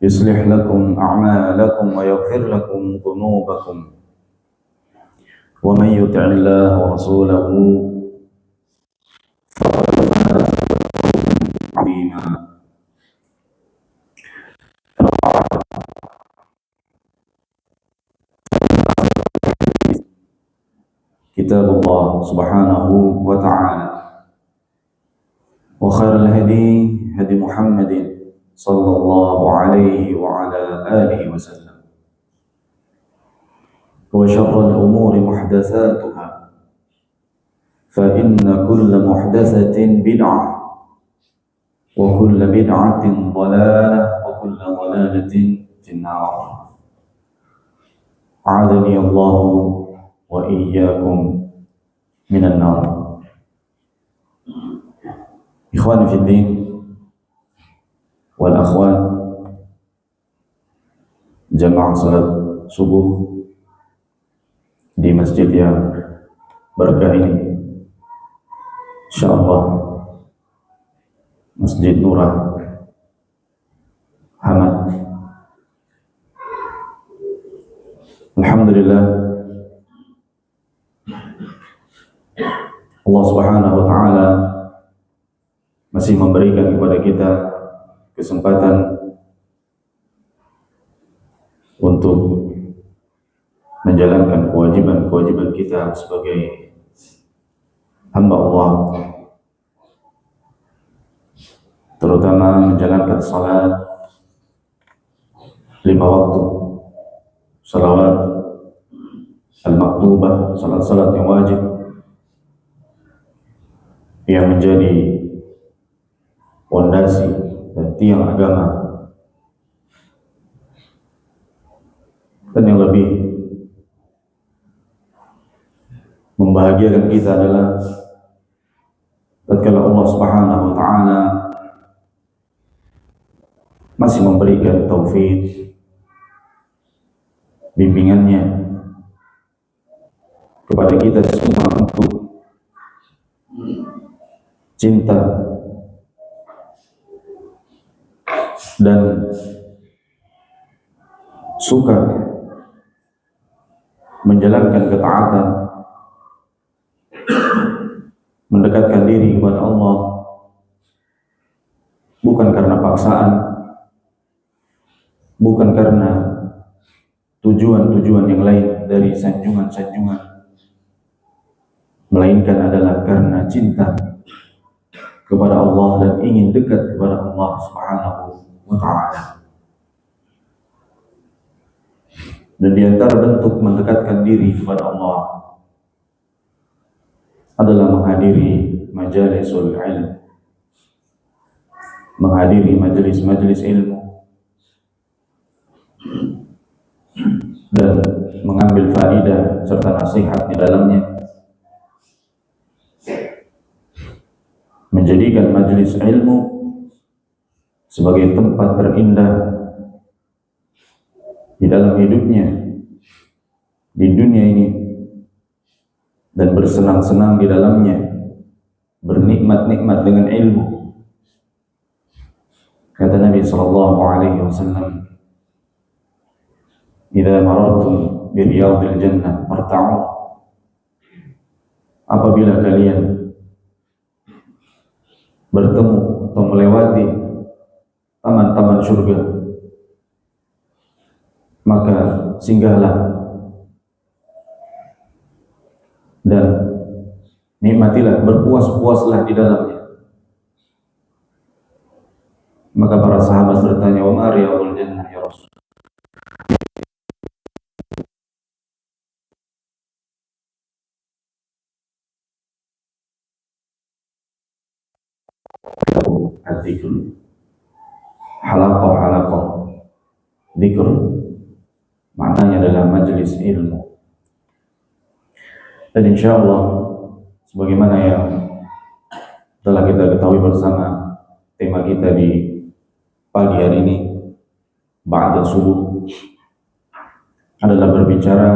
يصلح لكم أعمالكم ويغفر لكم ذنوبكم ومن يطع الله ورسوله عظيما. كتاب الله سبحانه وتعالى وخير الهدي هدي محمد صلى الله عليه وعلى آله وسلم وشر الأمور محدثاتها فإن كل محدثة بدعة وكل بدعة ضلالة وكل ضلالة في النار. أعاذني الله وإياكم من النار. Ikhwani fi din wal akhwat, jamaah salat subuh di masjid yang berkah ini, insyaallah Masjid Nurah Hamad. Alhamdulillah, Allah Subhanahu wa taala masih memberikan kepada kita kesempatan untuk menjalankan kewajiban-kewajiban kita sebagai hamba Allah, terutama menjalankan salat 5 waktu, salawat al-maktubah, salat-salat yang wajib yang menjadi fondasi dan tiang agama. Dan yang lebih membahagiakan kita adalah tatkala Allah Subhanahu wa taala masih memberikan taufik bimbingannya kepada kita semua untuk cinta dan suka menjalankan ketaatan, mendekatkan diri kepada Allah bukan karena paksaan, bukan karena tujuan-tujuan yang lain dari sanjungan-sanjungan, melainkan adalah karena cinta kepada Allah dan ingin dekat kepada Allah Subhanahu wa ta'ala. Dan di antara bentuk mendekatkan diri kepada Allah adalah menghadiri majalisul ilm, menghadiri majelis-majelis ilmu, dan mengambil faedah serta nasihat di dalamnya, menjadikan majelis ilmu sebagai tempat terindah di dalam hidupnya di dunia ini, dan bersenang-senang di dalamnya, bernikmat-nikmat dengan ilmu. Kata Nabi sallallahu alaihi wasallam, "Idza marartum bi riyadil jannah farta'u." Apabila kalian bertemu atau melewati taman-taman surga, maka singgahlah dan nikmatilah, berpuas-puaslah di dalamnya. Maka para sahabat bertanya, "Wa ma riyadul jannah ya Rasul?" Dzikr, halaqah dzikr maknanya adalah majelis ilmu. Dan insyaallah sebagaimana yang telah kita ketahui bersama, tema kita di pagi hari ini ba'da subuh adalah berbicara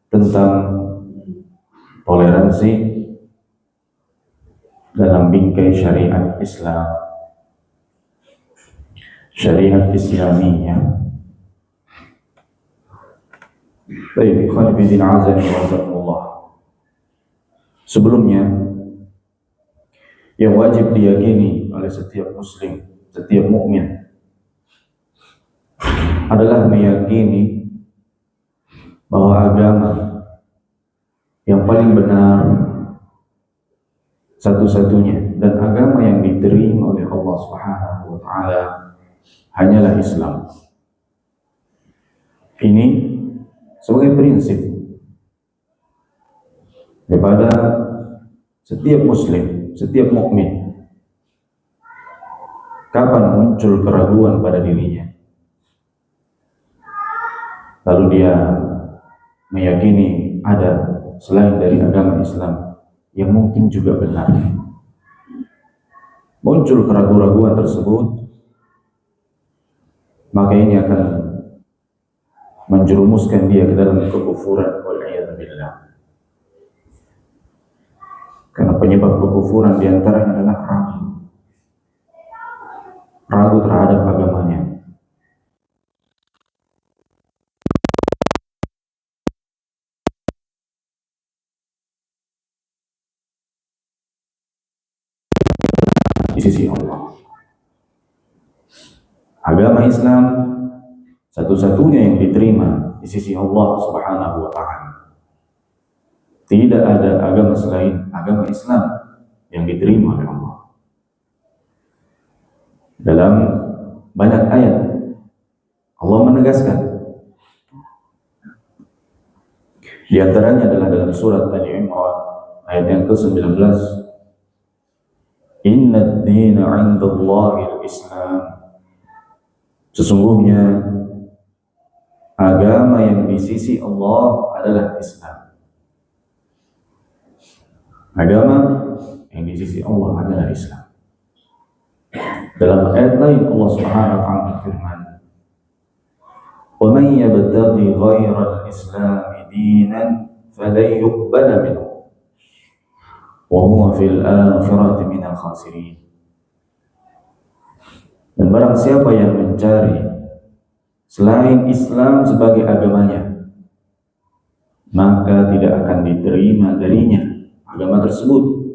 tentang toleransi dalam bingkai syariat Islam. syariat Islamiyah. Baik, ikhwan fillah azan wa jazakumullah. Sebelumnya, yang wajib diyakini oleh setiap muslim, setiap mukmin adalah meyakini bahwa agama yang paling benar satu-satunya dan agama yang diterima oleh Allah Subhanahu wa taala hanyalah Islam. Ini sebagai prinsip kepada setiap muslim, setiap mukmin. Kapan muncul keraguan pada dirinya, lalu dia meyakini ada selain dari agama Islam yang mungkin juga benar, muncul keraguan-keraguan tersebut, maka ini akan menjerumuskan dia ke dalam kekufuran, wal'iyadzubillah. Karena penyebab kekufuran diantaranya adalah ragu terhadap agamanya. Di sisi Allah, agama Islam satu-satunya yang diterima di sisi Allah Subhanahu wa ta'ala. Tidak ada agama selain agama Islam yang diterima oleh Allah. Dalam banyak ayat Allah menegaskan, di antaranya adalah dalam surat Ali Imran ayat yang ke-19, Inna ad-dina 'indallahi al-Islam. Sesungguhnya agama yang di sisi Allah adalah Islam. Agama yang di sisi Allah adalah Islam. Dalam ayat lain Allah Subhanahu wa ta'ala berfirman, "Wa man yabtaghi ghayra al-Islam dinan falan yuqbala minhu wa huwa fil akhirati minal khasirin." Dan barang siapa yang mencari selain Islam sebagai agamanya, maka tidak akan diterima darinya agama tersebut.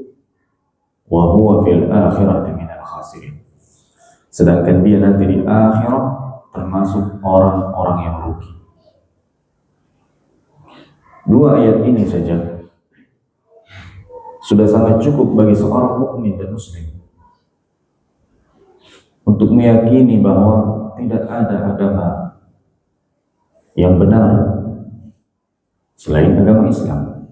Wa huwa fil akhirati minal khasirin. Sedangkan dia nanti di akhirat termasuk orang-orang yang rugi. Dua ayat ini saja sudah sangat cukup bagi seorang mukmin dan muslim untuk meyakini bahwa tidak ada agama yang benar selain agama Islam.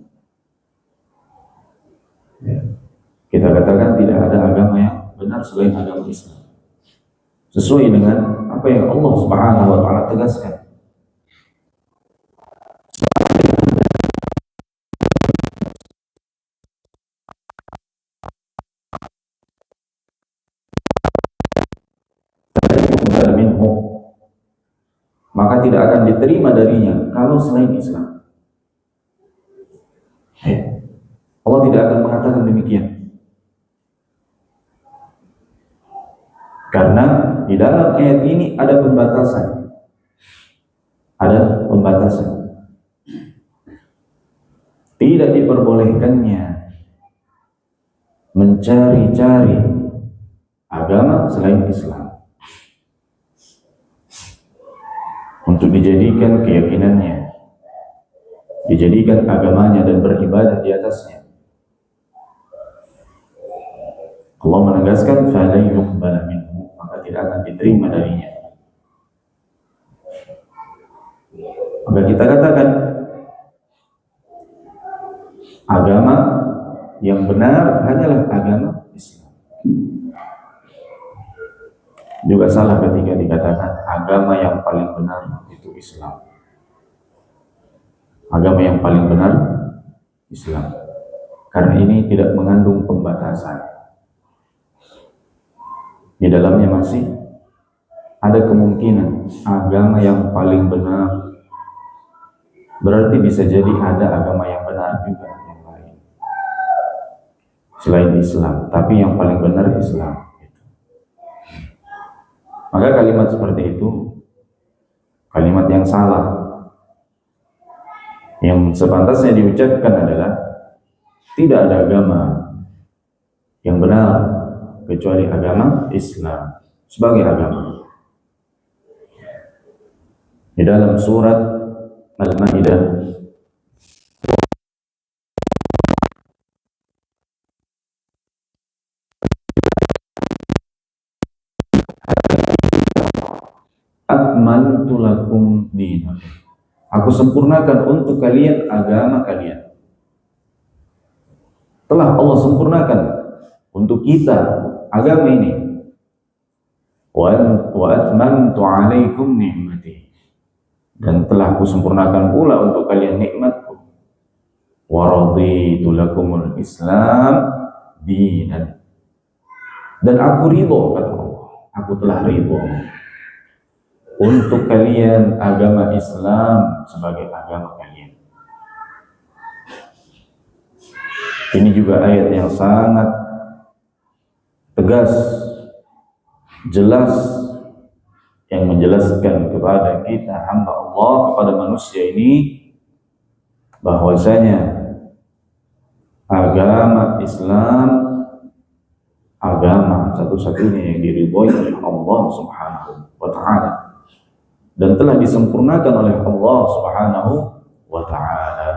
Kita katakan tidak ada agama yang benar selain agama Islam, sesuai dengan apa yang Allah Subhanahu wa ta'ala tegaskan. Maka tidak akan diterima darinya kalau selain Islam. Allah tidak akan mengatakan demikian. Karena di dalam ayat ini ada pembatasan. Ada pembatasan. Tidak diperbolehkannya mencari-cari agama selain Islam untuk dijadikan keyakinannya, dijadikan agamanya dan beribadah di atasnya. Allah menegaskan fala yuqbal minhu, maka tidak akan diterima darinya. Maka kita katakan agama yang benar hanyalah agama Islam. Juga salah ketika dikatakan agama yang paling benar itu Islam. Agama yang paling benar Islam, karena ini tidak mengandung pembatasan. Di dalamnya masih ada kemungkinan agama yang paling benar, berarti bisa jadi ada agama yang benar juga yang lain selain Islam, tapi yang paling benar Islam. Maka kalimat seperti itu kalimat yang salah. Yang sepantasnya diucapkan adalah tidak ada agama yang benar kecuali agama Islam sebagai agama. Di dalam surat Al-Maidah akmaltu lakum dinakum, aku sempurnakan untuk kalian agama kalian. Telah Allah sempurnakan untuk kita agama ini. Wa atmamtu alaikum ni'mati, dan telah aku sempurnakan pula untuk kalian nikmatku. Wa raditu lakumul Islam dinan, dan aku ridho, kata Allah, aku telah ridho untuk kalian agama Islam sebagai agama kalian. Ini juga ayat yang sangat tegas, jelas, yang menjelaskan kepada kita hamba Allah, kepada manusia ini, bahwasanya agama Islam agama satu-satunya yang diridhoi oleh Allah Subhanahu wa ta'ala dan telah disempurnakan oleh Allah Subhanahu wa ta'ala.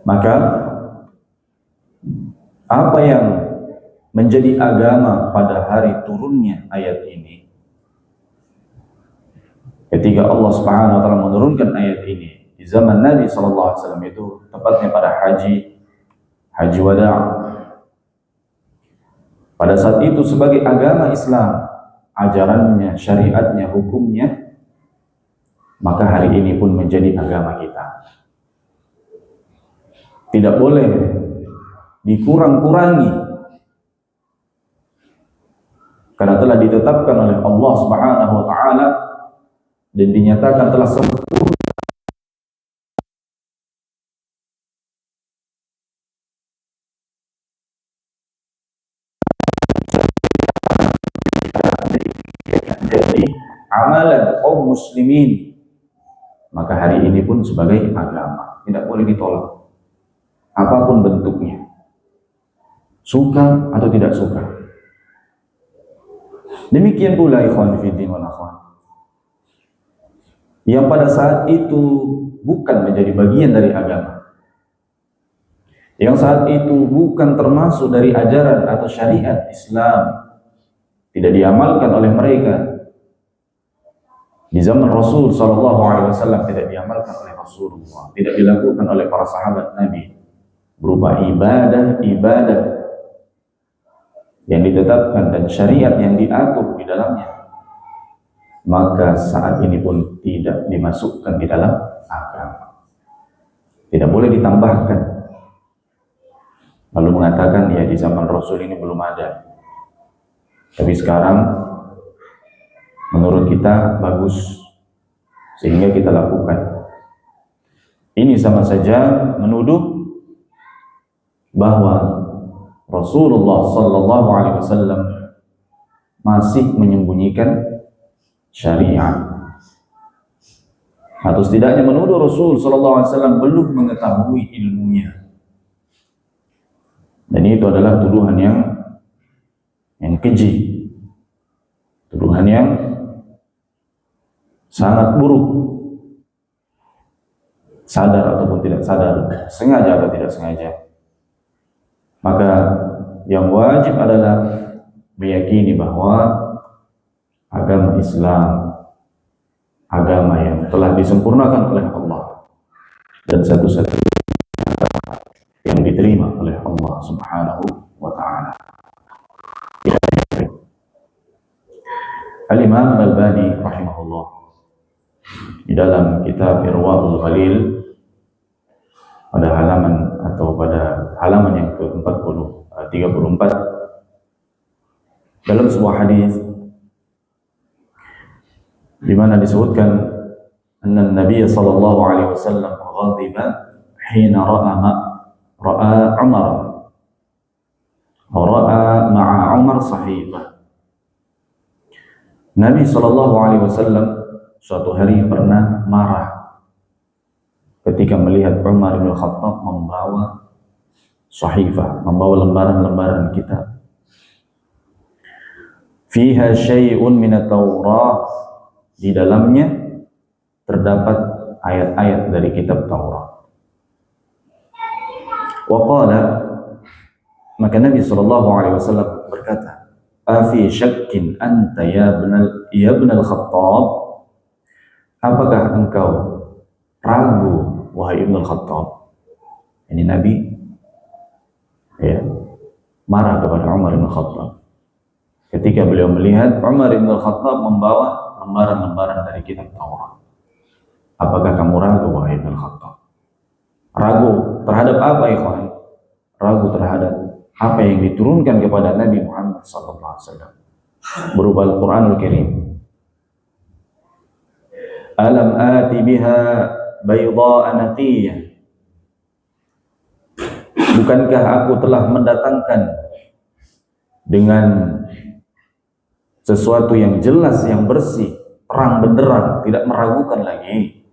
Maka apa yang menjadi agama pada hari turunnya ayat ini, ketika Allah Subhanahu wa ta'ala menurunkan ayat ini di zaman Nabi SAW, itu tepatnya pada haji wada'. Pada saat itu sebagai agama Islam, ajarannya, syariatnya, hukumnya, maka hari ini pun menjadi agama kita. Tidak boleh dikurang-kurangi, karena telah ditetapkan oleh Allah Subhanahu wa ta'ala dan dinyatakan telah sempurna. Jadi amalan kaum muslimin, maka hari ini pun sebagai agama, tidak boleh ditolak apapun bentuknya, suka atau tidak suka. Demikian pula ikhwan fillah wal akhwat, yang pada saat itu bukan menjadi bagian dari agama, yang saat itu bukan termasuk dari ajaran atau syariat Islam, tidak diamalkan oleh mereka di zaman Rasul SAW, tidak diamalkan oleh Rasulullah, tidak dilakukan oleh para sahabat Nabi, berupa ibadah yang ditetapkan dan syariat yang diatur di dalamnya, maka saat ini pun tidak dimasukkan di dalam agama, tidak boleh ditambahkan lalu mengatakan ya di zaman Rasul ini belum ada, tapi sekarang menurut kita bagus sehingga kita lakukan. Ini sama saja menuduh bahwa Rasulullah sallallahu alaihi wasallam masih menyembunyikan syariat, atau setidaknya menuduh Rasul sallallahu alaihi wasallam belum mengetahui ilmunya. Dan itu adalah tuduhan yang keji, tuduhan yang sangat buruk, sadar ataupun tidak sadar, sengaja atau tidak sengaja. Maka yang wajib adalah meyakini bahwa agama Islam agama yang telah disempurnakan oleh Allah dan satu-satunya yang diterima oleh Allah Subhanahu wa ta'ala. Al-Imam Al-Albani rahimahullah di dalam kitab Irwaul Ghalil pada halaman yang ke-34 dalam sebuah hadis di mana disebutkan anna Nabi sallallahu alaihi wasallam ghadiba hina ra'a ma'a Umar sahibah Nabi SAW suatu hari pernah marah ketika melihat Umar bin Khattab membawa sahifah, membawa lembaran-lembaran kitab. Fiha syai'un minat Taurat, di dalamnya terdapat ayat-ayat dari kitab Taurat. Wa qala, maka Nabi SAW berkata, afi syakkin anta ya ibnal Khattab, apakah engkau ragu wahai Ibn Khattab? Ini Nabi marah kepada Umar bin Khattab ketika beliau melihat Umar bin Khattab membawa lembaran-lembaran dari kitab Taurat. Apakah kamu ragu wahai Ibn Khattab? Ragu terhadap apa, ikhwan? Ragu terhadap apa yang diturunkan kepada Nabi Muhammad SAW berupa Al-Quranul Karim. Alam ati biha bayda'a naqiyah, bukankah aku telah mendatangkan dengan sesuatu yang jelas, yang bersih, terang benderang, tidak meragukan lagi.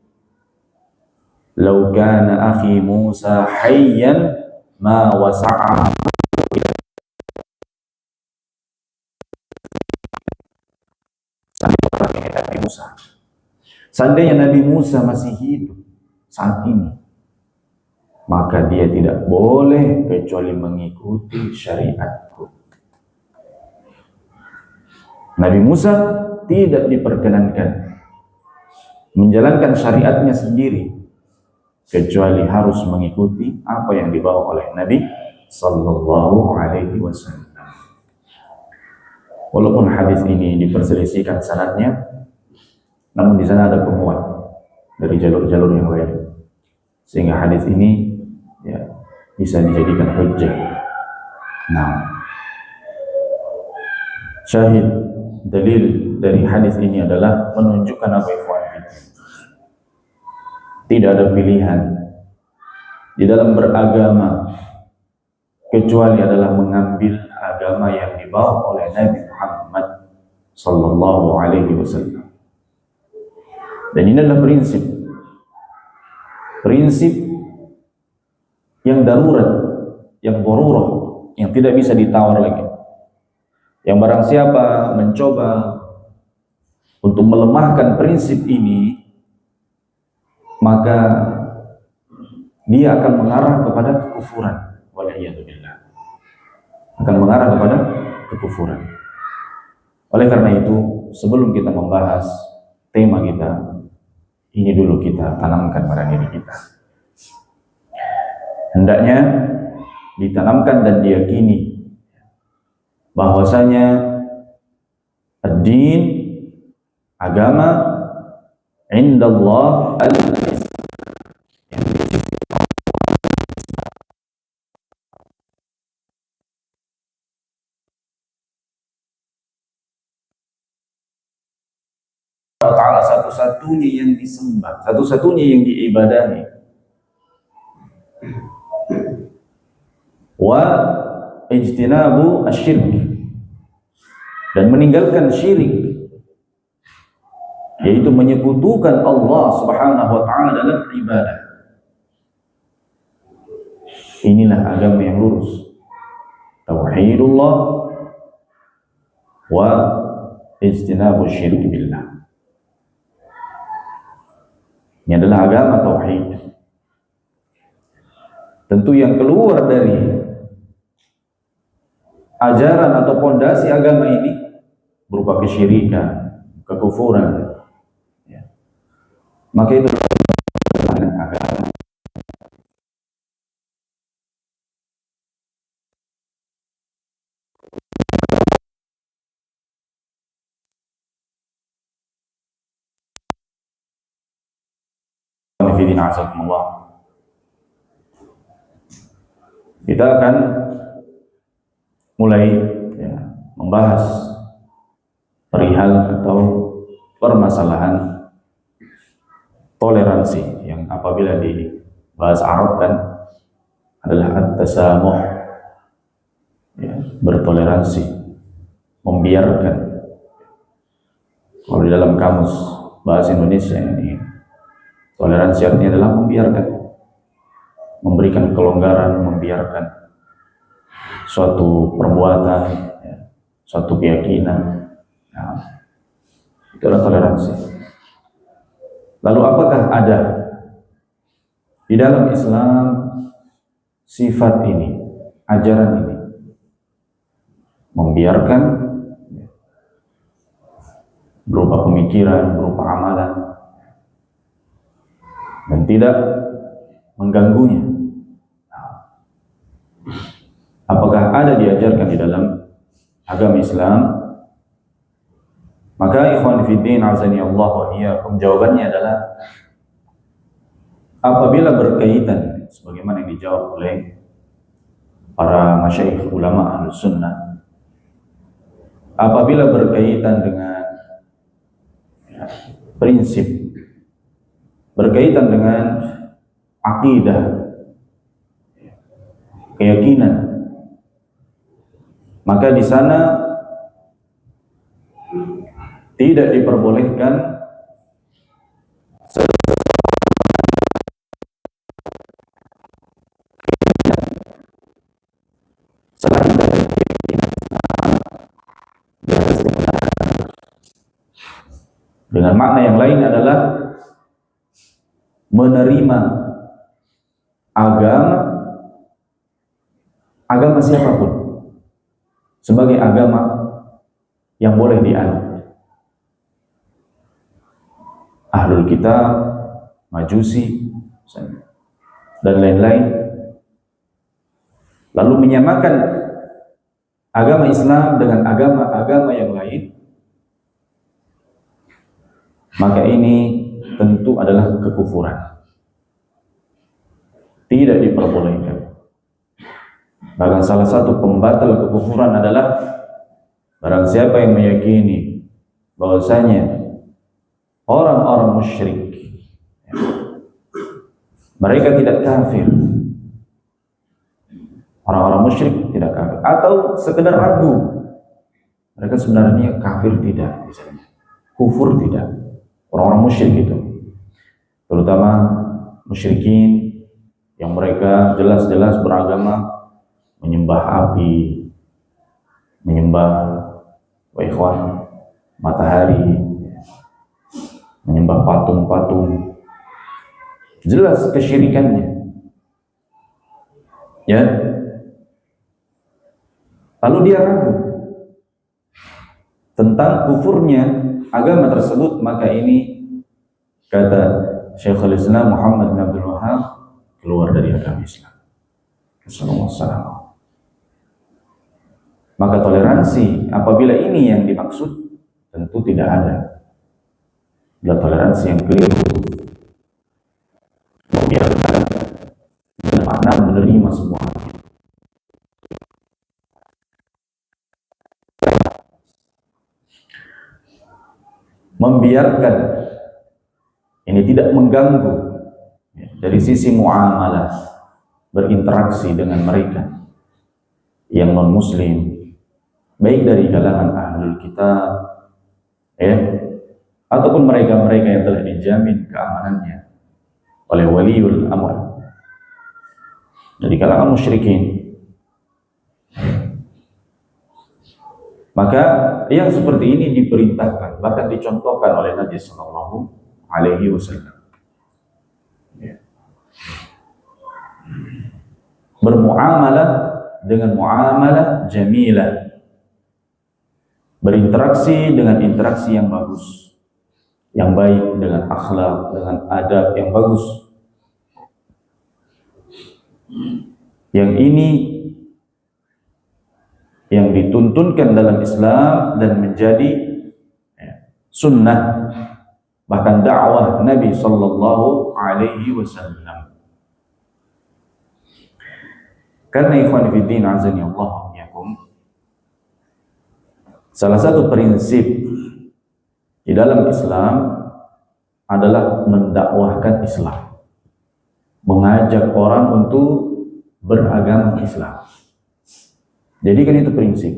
Lau kana akhi Musa hayyan ma wasa'a. Seandainya Nabi Musa masih hidup saat ini, maka dia tidak boleh kecuali mengikuti syariatku. Nabi Musa tidak diperkenankan menjalankan syariatnya sendiri, kecuali harus mengikuti apa yang dibawa oleh Nabi Sallallahu Alaihi Wasallam. Walaupun hadis ini diperselisihkan sanadnya, namun di sana ada penguat dari jalur-jalur yang lain, sehingga hadis ini bisa dijadikan hujjah. Nah, syahid dalil dari hadis ini adalah menunjukkan apa, ikhwan, tidak ada pilihan di dalam beragama kecuali adalah mengambil agama yang dibawa oleh Nabi Muhammad Sallallahu Alaihi Wasallam. Dan ini adalah prinsip yang darurat, yang darurah, yang tidak bisa ditawar lagi. Yang barang siapa mencoba untuk melemahkan prinsip ini, maka dia akan mengarah kepada kekufuran. Wal'iyadzubillah. Akan mengarah kepada kekufuran. Oleh karena itu, sebelum kita membahas tema kita, ini dulu kita tanamkan pada diri kita. Hendaknya ditanamkan dan diyakini bahwasanya ad-din, agama, indallah al-Islam. Ta'ala satu-satunya yang disembah, satu-satunya yang diibadahi. Wa ijtinabu asyirk, dan meninggalkan syirik, yaitu menyekutukan Allah Subhanahu wa ta'ala dalam ibadah. Inilah agama yang lurus. Tauhidullah wa ijtinabu syirik billah. Ini adalah agama tauhid. Tentu yang keluar dari ajaran atau pondasi agama ini berupa kesyirikan, kekufuran, maka itu adalah agama. Kita akan mulai membahas perihal atau permasalahan toleransi yang apabila di bahasa Arab kan adalah at-tasamuh, bertoleransi, membiarkan. Kalau di dalam kamus bahasa Indonesia ini, toleransi artinya adalah membiarkan, memberikan kelonggaran, membiarkan suatu perbuatan, ya, suatu keyakinan. Nah, itu adalah toleransi. Lalu apakah ada di dalam Islam sifat ini, ajaran ini, membiarkan berupa pemikiran, berupa amalan, dan tidak mengganggunya? Apakah ada diajarkan di dalam agama Islam? Maka ikhwan fiddin azani Allah wa iyyakum, jawabannya adalah apabila berkaitan sebagaimana yang dijawab oleh para masyayikh ulama Ahlus Sunnah, apabila berkaitan dengan prinsip, berkaitan dengan akidah, keyakinan, maka di sana tidak diperbolehkan selain dari keyakinan. Dengan makna yang lain adalah menerima agama siapapun sebagai agama yang boleh dianut. Ahlul Kitab, Majusi, dan lain-lain, lalu menyamakan agama Islam dengan agama-agama yang lain, maka ini tentu adalah kekufuran. Tidak diperbolehkan. Bahkan salah satu pembatal kekufuran adalah barang siapa yang meyakini bahwasanya orang-orang musyrik mereka tidak kafir, orang-orang musyrik tidak kafir, atau sekedar ragu mereka sebenarnya kafir tidak, misalnya kufur tidak, orang-orang musyrik itu, terutama musyrikin yang mereka jelas-jelas beragama menyembah api, menyembah matahari, menyembah patung-patung, jelas kesyirikannya, ya. Lalu dia ragu tentang kufurnya agama tersebut, maka ini kata Syekhul Islam Muhammad bin Abdul Wahhab keluar dari agama Islam. Assalamualaikum. Maka toleransi apabila ini yang dimaksud tentu tidak ada. Adalah toleransi yang keliru, membiarkan dengan makna menerima semua. Membiarkan ini tidak mengganggu dari sisi muamalah, berinteraksi dengan mereka yang non muslim, baik dari kalangan Ahlul Kitab, ya, ataupun mereka-mereka yang telah dijamin keamanannya oleh waliul amr dari kalangan musyrikin. Maka yang seperti ini diperintahkan, bahkan dicontohkan oleh Nabi Sallallahu Alaihi Wasallam. Bermuamalah dengan muamalah jamilah, berinteraksi dengan interaksi yang bagus, yang baik, dengan akhlak, dengan adab yang bagus. Yang ini yang dituntunkan dalam Islam dan menjadi sunnah, bahkan dakwah Nabi Sallallahu Alaihi Wasallam. Karena ikhwan fiddin azani Allah yakum, salah satu prinsip di dalam Islam adalah mendakwahkan Islam, mengajak orang untuk beragama Islam. Jadi kan itu prinsip.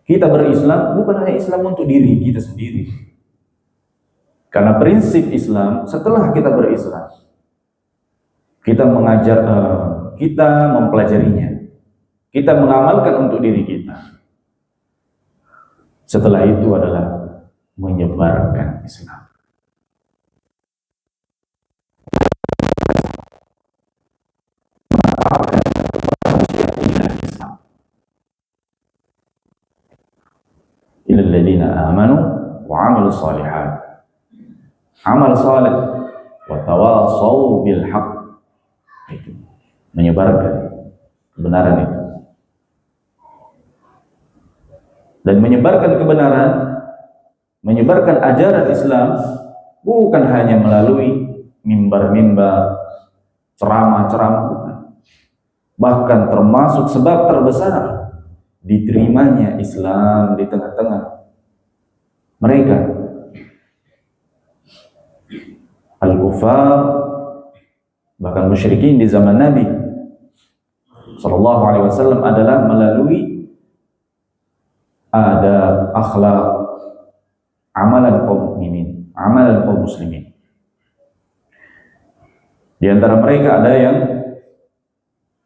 Kita berislam bukan hanya Islam untuk diri kita sendiri. Karena prinsip Islam, setelah kita berislam, kita mengajar, kita mempelajarinya, kita mengamalkan untuk diri kita. Setelah itu adalah menyebarkan Islam. Ilal ladzina amanu wa 'amilus shalihat. Amal saleh wa tawassaw bil haqq. Itu menyebarkan kebenaran itu. Dan menyebarkan kebenaran, menyebarkan ajaran Islam bukan hanya melalui mimbar-mimbar, ceramah-ceramah, bukan. Bahkan termasuk sebab terbesar diterimanya Islam di tengah-tengah mereka al-kufar, bahkan musyrikin di zaman Nabi sallallahu alaihi wasallam adalah melalui adab, akhlak, amalan kaum mukminin, amalan kaum muslimin. Di antara mereka ada yang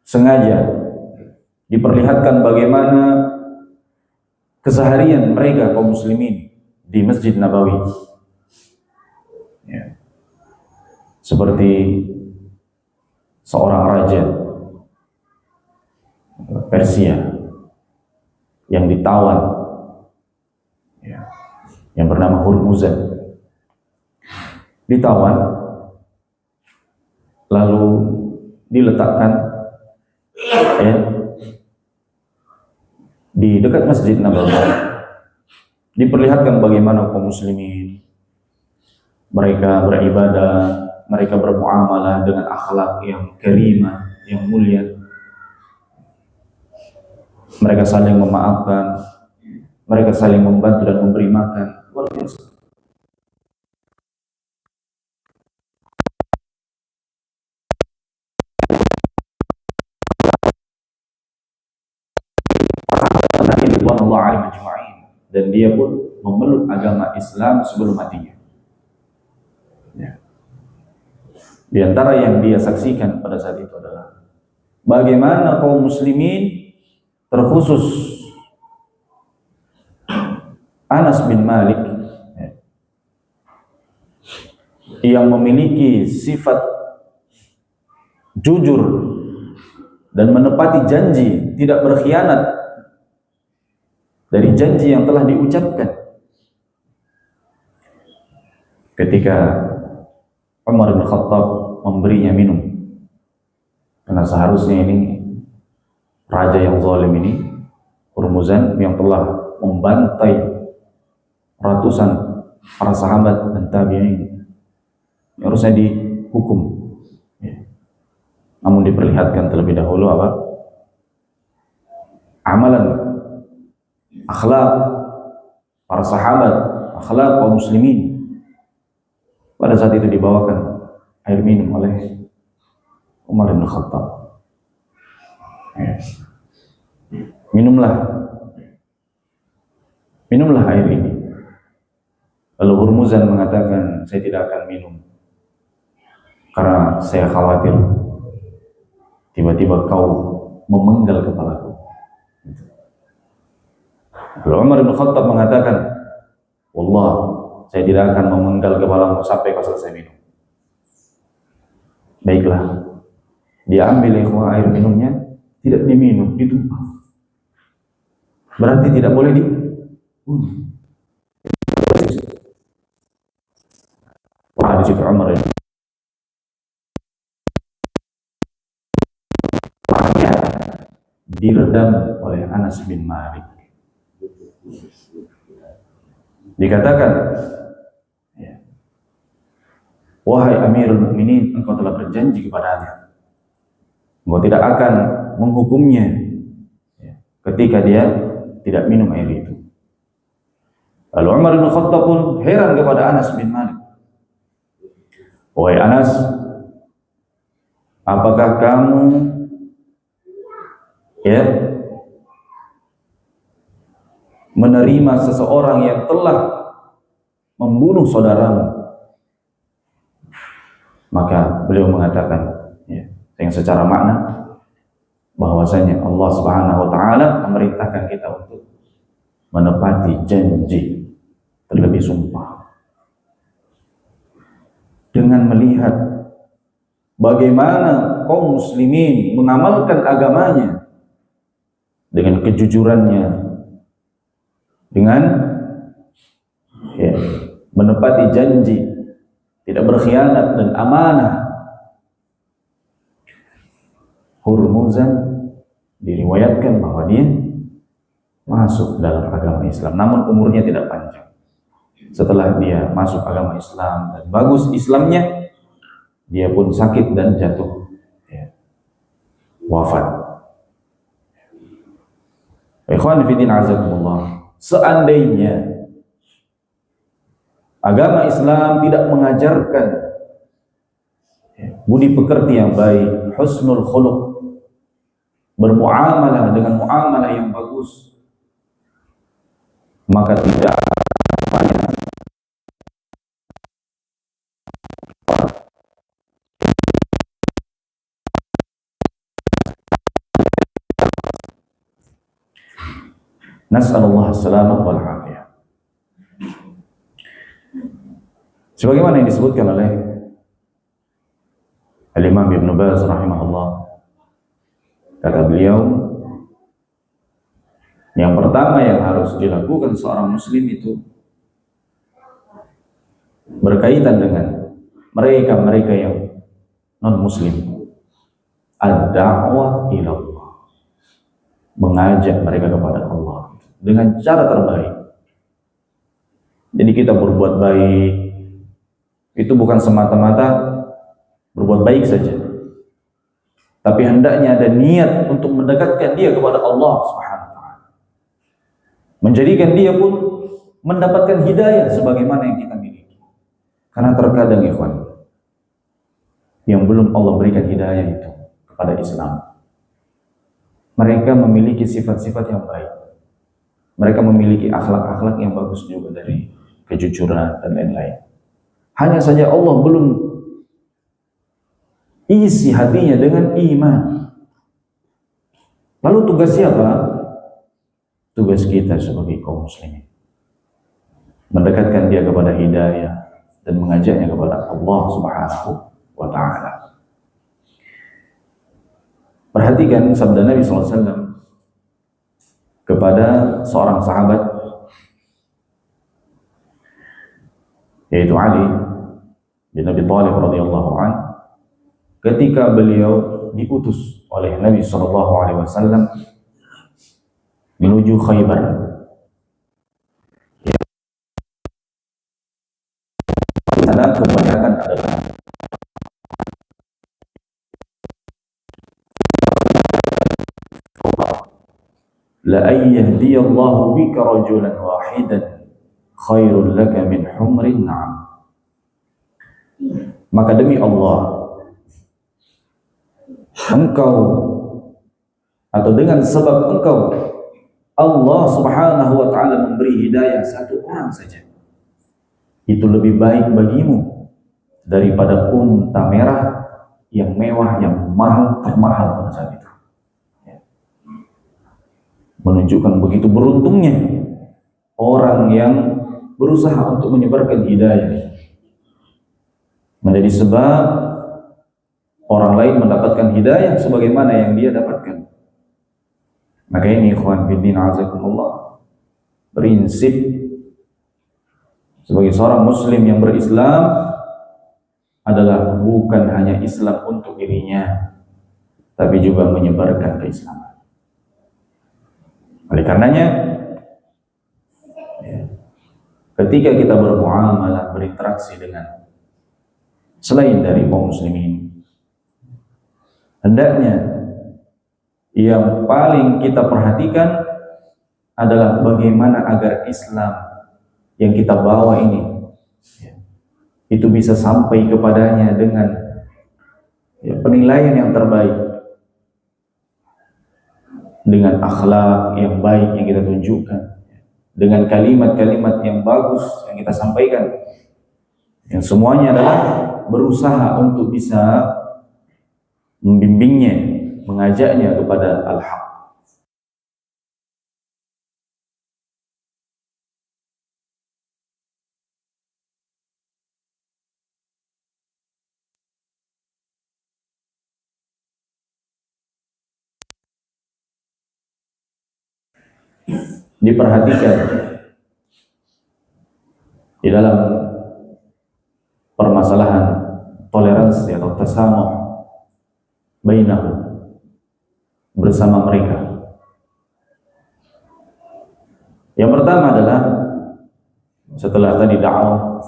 sengaja diperlihatkan bagaimana keseharian mereka kaum muslimin di Masjid Nabawi. Ya. Seperti seorang raja Persia yang ditawan, ya, yang bernama Hurmuzan, ditawan lalu diletakkan, ya, di dekat Masjid Nabawi, diperlihatkan bagaimana kaum muslimin mereka beribadah, mereka bermuamalah dengan akhlak yang karimah, yang mulia. Mereka saling memaafkan, mereka saling membantu dan memberi makan. Luar biasa. Dan dia pun memeluk agama Islam sebelum matinya. Ya. Di antara yang dia saksikan pada saat itu adalah bagaimana kaum muslimin, terkhusus Anas bin Malik, ya, yang memiliki sifat jujur dan menepati janji, tidak berkhianat dari janji yang telah diucapkan. Ketika Umar bin Khattab memberinya minum, karena seharusnya ini raja yang zalim ini, Hurmuzan, yang telah membantai ratusan para sahabat dan tabi'in, harusnya dihukum, ya. Namun diperlihatkan terlebih dahulu apa? Amalan, akhlak para sahabat, akhlak kaum muslimin. Pada saat itu dibawakan air minum oleh Umar bin Khattab. Ya. Minumlah air ini. Lalu Hurmuzan mengatakan, saya tidak akan minum karena saya khawatir tiba-tiba kau memenggal kepalaku. Lalu Umar bin Khattab mengatakan, wallah, saya tidak akan memenggal kepalamu sampai kau selesai minum. Baiklah, dia ambil air minumnya, tidak diminum, ditumpah. Berarti tidak boleh Wah, di situ Umar ya. Diredam oleh Anas bin Malik. Dikatakan, ya, wahai Amirul Mukminin, engkau telah berjanji kepadanya, engkau tidak akan menghukumnya, ya, ketika dia tidak minum air itu. Lalu Umar bin Khattab pun heran kepada Anas bin Malik. Wahai Anas, apakah kamu, ya, menerima seseorang yang telah membunuh saudaramu, maka beliau mengatakan ya, yang secara makna bahwasanya Allah Subhanahu wa taala memerintahkan kita untuk menepati janji, terlebih sumpah, dengan melihat bagaimana kaum muslimin mengamalkan agamanya dengan kejujurannya, dengan ya, menepati janji, tidak berkhianat dan amanah. Hurmuzan diriwayatkan bahwa dia masuk dalam agama Islam, namun umurnya tidak panjang. Setelah dia masuk agama Islam dan bagus Islamnya, dia pun sakit dan jatuh ya, wafat. Ikhwan fillah azakumullah, seandainya agama Islam tidak mengajarkan budi pekerti yang baik, husnul khuluq, bermuamalah dengan muamalah yang bagus, maka tidak banyak nas'alullah as-salamah wal afiyah. Sebagaimana yang disebutkan oleh Al-Imam Ibn Baz rahimahullah, kata beliau, yang pertama yang harus dilakukan seorang muslim itu berkaitan dengan mereka-mereka yang non-muslim, ad-da'wah ila Allah, mengajak mereka kepada Allah dengan cara terbaik. Jadi kita berbuat baik itu bukan semata-mata berbuat baik saja, tapi hendaknya ada niat untuk mendekatkan dia kepada Allah Subhanahu wa taala, menjadikan dia pun mendapatkan hidayah sebagaimana yang kita miliki. Karena terkadang ikhwan, yang belum Allah berikan hidayah itu kepada Islam, mereka memiliki sifat-sifat yang baik, mereka memiliki akhlak-akhlak yang bagus juga, dari kejujuran dan lain-lain. Hanya saja Allah belum isi hatinya dengan iman. Lalu tugas siapa? Tugas kita sebagai kaum muslimin, mendekatkan dia kepada hidayah dan mengajaknya kepada Allah Subhanahu wa ta'ala. Perhatikan sabda Nabi SAW kepada seorang sahabat, yaitu Ali bin Abi Thalib radhiyallahu anhu, ketika beliau diutus oleh Nabi SAW menuju Khaybar. Karena kebanyakan adalah la ayyahdiyallahu bika rajulan wahidan khairul laka min humrin na'am. Maka demi Allah, engkau, atau dengan sebab engkau, Allah Subhanahu wa ta'ala memberi hidayah satu orang saja, itu lebih baik bagimu daripada unta merah yang mewah, yang mahal, termahal pada saat itu. Menunjukkan begitu beruntungnya orang yang berusaha untuk menyebarkan hidayah, menjadi sebab orang lain mendapatkan hidayah sebagaimana yang dia dapatkan. Maka ini ikhwan fillah azakumullah, prinsip sebagai seorang muslim yang berislam adalah bukan hanya Islam untuk dirinya, tapi juga menyebarkan keislaman. Oleh karenanya, ketika kita bermuamalah, berinteraksi dengan selain dari kaum muslimin, hendaknya yang paling kita perhatikan adalah bagaimana agar Islam yang kita bawa ini itu bisa sampai kepadanya dengan penilaian yang terbaik, dengan akhlak yang baik yang kita tunjukkan, dengan kalimat-kalimat yang bagus yang kita sampaikan, yang semuanya adalah berusaha untuk bisa membimbingnya, mengajaknya kepada al-haq. Diperhatikan di dalam permasalahan toleransi atau tasamuh bainahum, bersama mereka. Yang pertama adalah setelah tadi dakwah,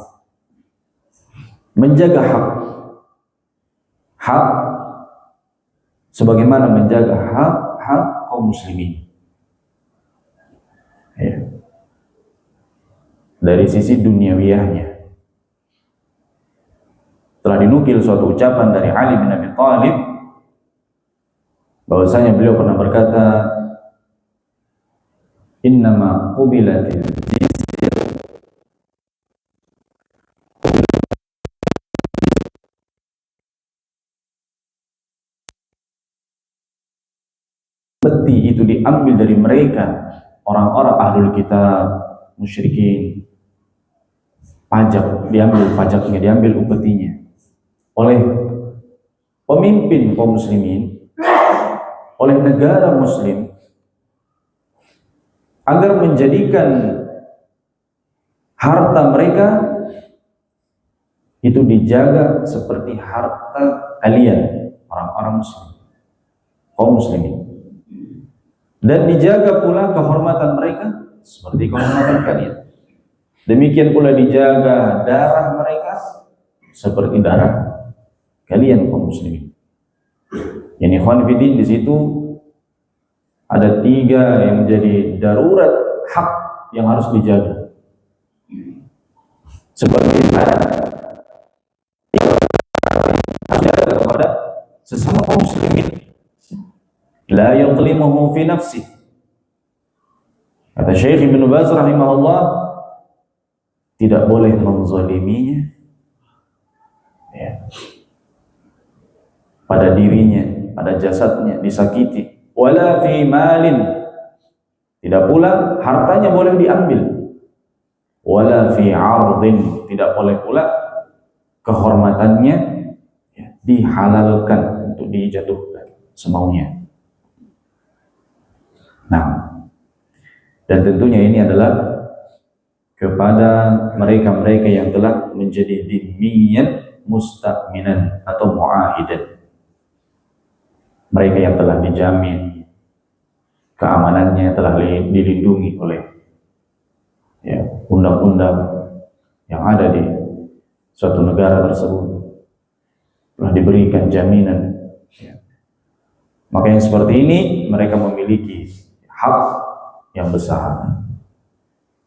menjaga hak sebagaimana menjaga hak kaum muslimin. Ya. Dari sisi duniawiyahnya, telah dinukil suatu ucapan dari Ali bin Abi Thalib bahwasanya beliau pernah berkata, innama qubilatil jizyah, peti itu diambil dari mereka, orang-orang ahlul kitab, musyrikin. Pajak diambil, pajaknya diambil, upetinya oleh pemimpin kaum muslimin, oleh negara muslim, agar menjadikan harta mereka itu dijaga seperti harta kalian, orang-orang muslim, kaum muslimin. Dan dijaga pula kehormatan mereka seperti kehormatan kalian. Demikian pula dijaga darah mereka seperti darah kalian kaum muslimin. Yani ikhwan fillah, di situ ada 3 yang menjadi darurat hak yang harus dijaga. Seperti dijaga kepada sesama kaum muslimin. La yadhlimuhu fi nafsi. Kata Syekh Ibn Baz rahimahullah, tidak boleh menzaliminya, ya, pada dirinya, pada jasadnya disakiti. Wala fi malin, tidak pula hartanya boleh diambil. Wala fi 'ardin, tidak boleh pula kehormatannya, ya, dihalalkan untuk dijatuhkan semaunya. Nah, dan tentunya ini adalah kepada mereka-mereka yang telah menjadi dhimmiyan musta'minan atau mu'ahidan, mereka yang telah dijamin keamanannya, telah dilindungi oleh, ya, undang-undang yang ada di suatu negara tersebut, telah diberikan jaminan, ya. Maka yang seperti ini mereka memiliki hak yang besar.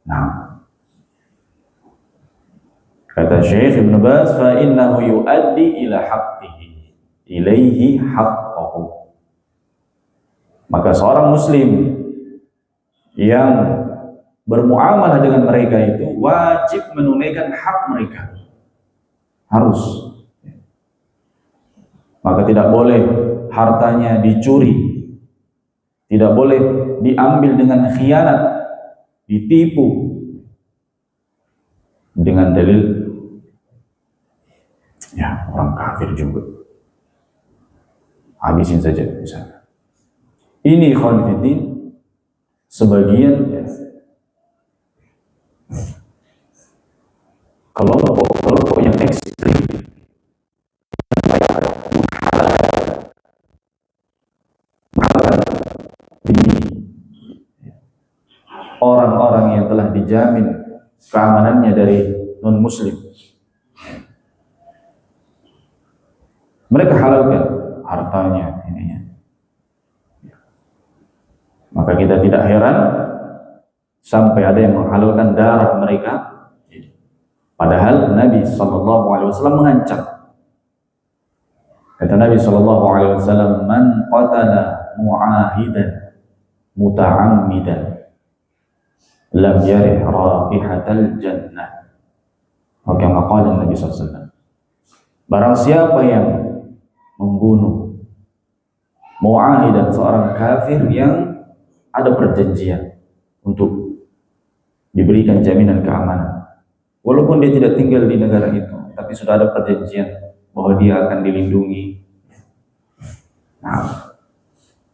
Nah, kata Syekh Ibn Baz, fa innahu yuaddi ila haqqihi ilaihi haqqahu. Maka seorang muslim yang bermuamalah dengan mereka itu wajib menunaikan hak mereka, harus. Maka tidak boleh hartanya dicuri, tidak boleh diambil dengan khianat, ditipu dengan dalil, ya, orang kafir juga, habisin saja misalnya. Ini ikhwan fillah sebagian, ya, kelompok yang ekstrim, orang-orang yang telah dijamin keamanannya dari non-muslim, mereka halalkan hartanya, ininya. Maka kita tidak heran sampai ada yang menghalalkan darah mereka, padahal Nabi SAW mengancam. Kata Nabi SAW, man qatala mu'ahidan muta'ammidan lam yarih raihatal jannah. Oke, maqala Nabi SAW. Barang siapa yang membunuh muahidan, seorang kafir yang ada perjanjian untuk diberikan jaminan keamanan, walaupun dia tidak tinggal di negara itu, tapi sudah ada perjanjian bahwa dia akan dilindungi. Nah,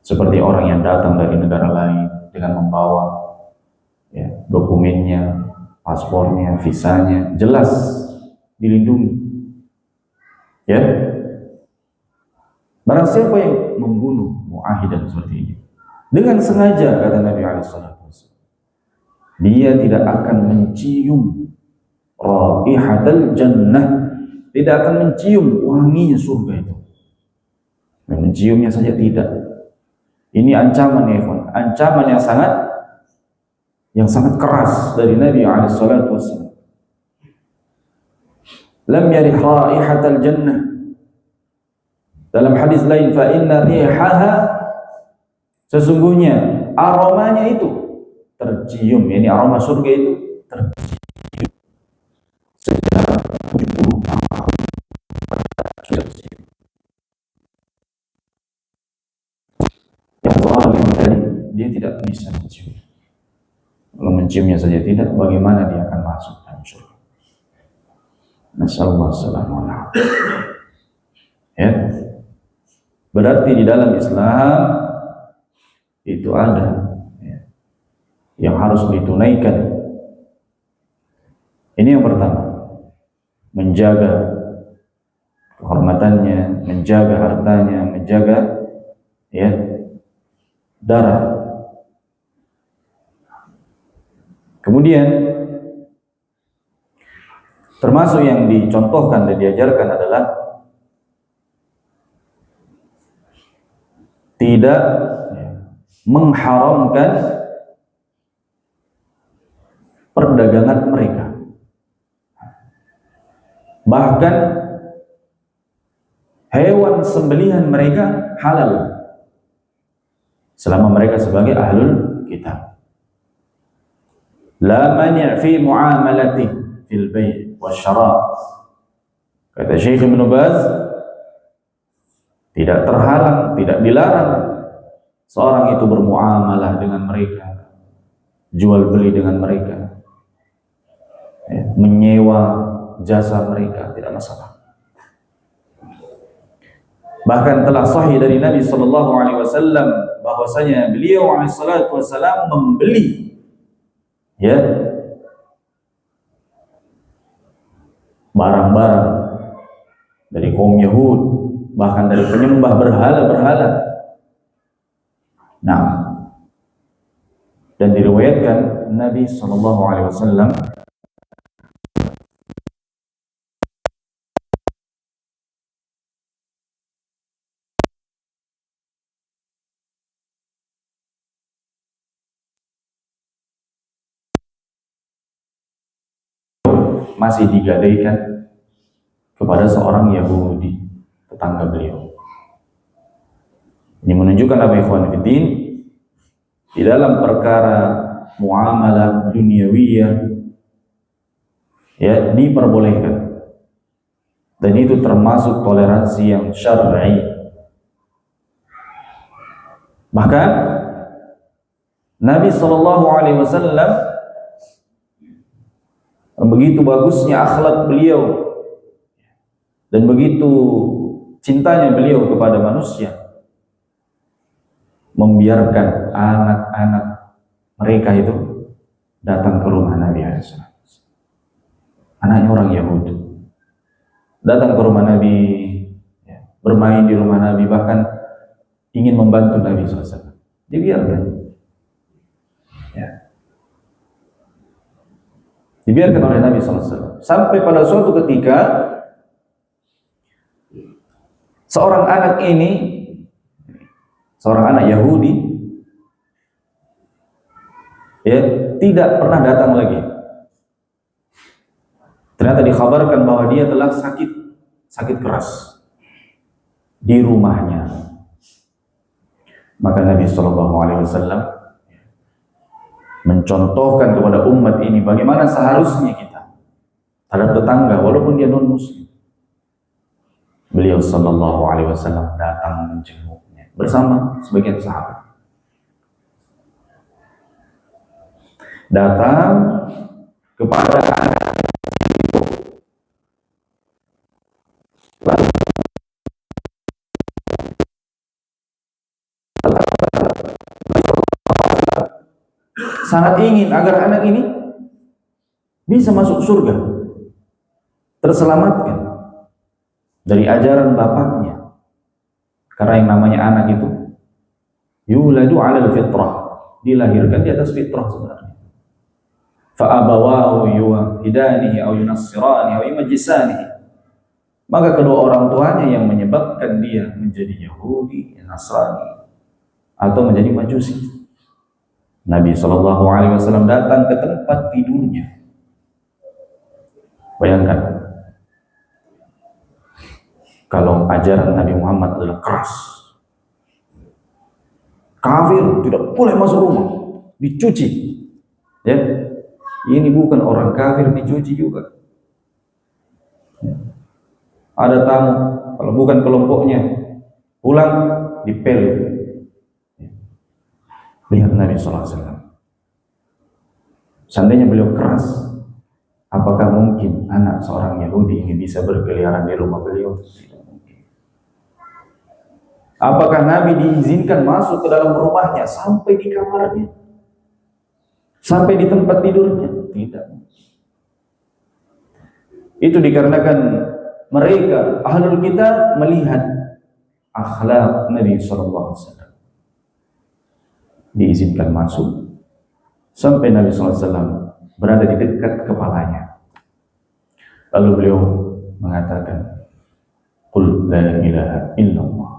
seperti orang yang datang dari negara lain dengan membawa dokumennya, paspornya, visanya, jelas dilindungi. Ya, barang siapa yang membunuh muahidan seperti ini dengan sengaja, kata Nabi SAW, dia tidak akan mencium raihatal jannah, tidak akan mencium wanginya surga itu. Menciumnya saja tidak. Ini ancaman ya, ancaman yang sangat keras dari Nabi SAW. Lam yarih raihatal jannah. Dalam hadis lain, fa inna rihaha, sesungguhnya aromanya itu tercium. Ini aroma surga itu tercium secara 70 tahun. Yang zalim tadi, dia tidak bisa mencium. Kalau menciumnya saja tidak, bagaimana dia akan masuk dalam surga? Nasallallahu alaihi wasallam. Ya, berarti di dalam Islam itu ada yang harus ditunaikan. Ini yang pertama, menjaga kehormatannya, menjaga hartanya, menjaga darah. Kemudian termasuk yang dicontohkan dan diajarkan adalah tidak mengharamkan perdagangan mereka. Bahkan hewan sembelihan mereka halal selama mereka sebagai ahlul kitab. La mani' fi muamalati fil bay' wasyara'. Kata Syekh Ibn Baz, tidak terhalang, tidak dilarang seorang itu bermuamalah dengan mereka, jual beli dengan mereka, menyewa jasa mereka, tidak masalah. Bahkan telah sahih dari Nabi sallallahu alaihi wasallam bahwasanya beliau alaihi salatu wasallam membeli barang-barang dari kaum Yahud, bahkan dari penyembah berhala-berhala. Nah, dan diriwayatkan Nabi sallallahu alaihi wasallam masih digadaikan kepada seorang Yahudi tetangga beliau. Ini menunjukkan apa, ikhwan fillah, di dalam perkara muamalah duniawiyah diperbolehkan, dan itu termasuk toleransi yang syar'i. Bahkan Nabi SAW begitu bagusnya akhlak beliau dan begitu cintanya beliau kepada manusia, membiarkan anak-anak mereka itu datang ke rumah Nabi SAW. Anaknya orang Yahudi datang ke rumah Nabi, bermain di rumah Nabi, bahkan ingin membantu Nabi SAW. Dibiarkan. Dibiarkan oleh Nabi SAW. Sampai pada suatu ketika seorang anak ini, seorang anak Yahudi, tidak pernah datang lagi. Ternyata dikhabarkan bahwa dia telah sakit keras di rumahnya. Maka Nabi SAW mencontohkan kepada umat ini bagaimana seharusnya kita terhadap tetangga walaupun dia non muslim. Beliau sallallahu alaihi wasallam datang menjenguknya bersama sebagian sahabat. Datang kepada anak itu, lalu sangat ingin agar anak ini bisa masuk surga, terselamatkan dari ajaran bapaknya. Karena yang namanya anak itu yuladu 'alal fitrah, dilahirkan di atas fitrah sebenarnya. Fa abawahu yuhidanihi aw yunassiranihi aw yumajjisanihi. Maka kedua orang tuanya yang menyebabkan dia menjadi Yahudi, Nasrani atau menjadi Majusi. Nabi sallallahu alaihi wasallam datang ke tempat tidurnya. Bayangkan kalau ajaran Nabi Muhammad adalah keras, kafir tidak boleh masuk rumah, dicuci. Ya, ini bukan orang kafir dicuci juga. Ya. Ada tamu, kalau bukan kelompoknya, pulang dipel. Ya. Lihat Nabi SAW. Seandainya beliau keras, apakah mungkin anak seorang Yahudi ini bisa berkeliaran di rumah beliau? Tidak mungkin. Apakah Nabi diizinkan masuk ke dalam rumahnya sampai di kamarnya? Sampai di tempat tidurnya? Tidak. Itu dikarenakan mereka, ahlul kitab, melihat akhlak Nabi SAW. Diizinkan masuk sampai Nabi SAW berada di dekat kepalanya. Lalu beliau mengatakan, "Qul la ilaha illallah."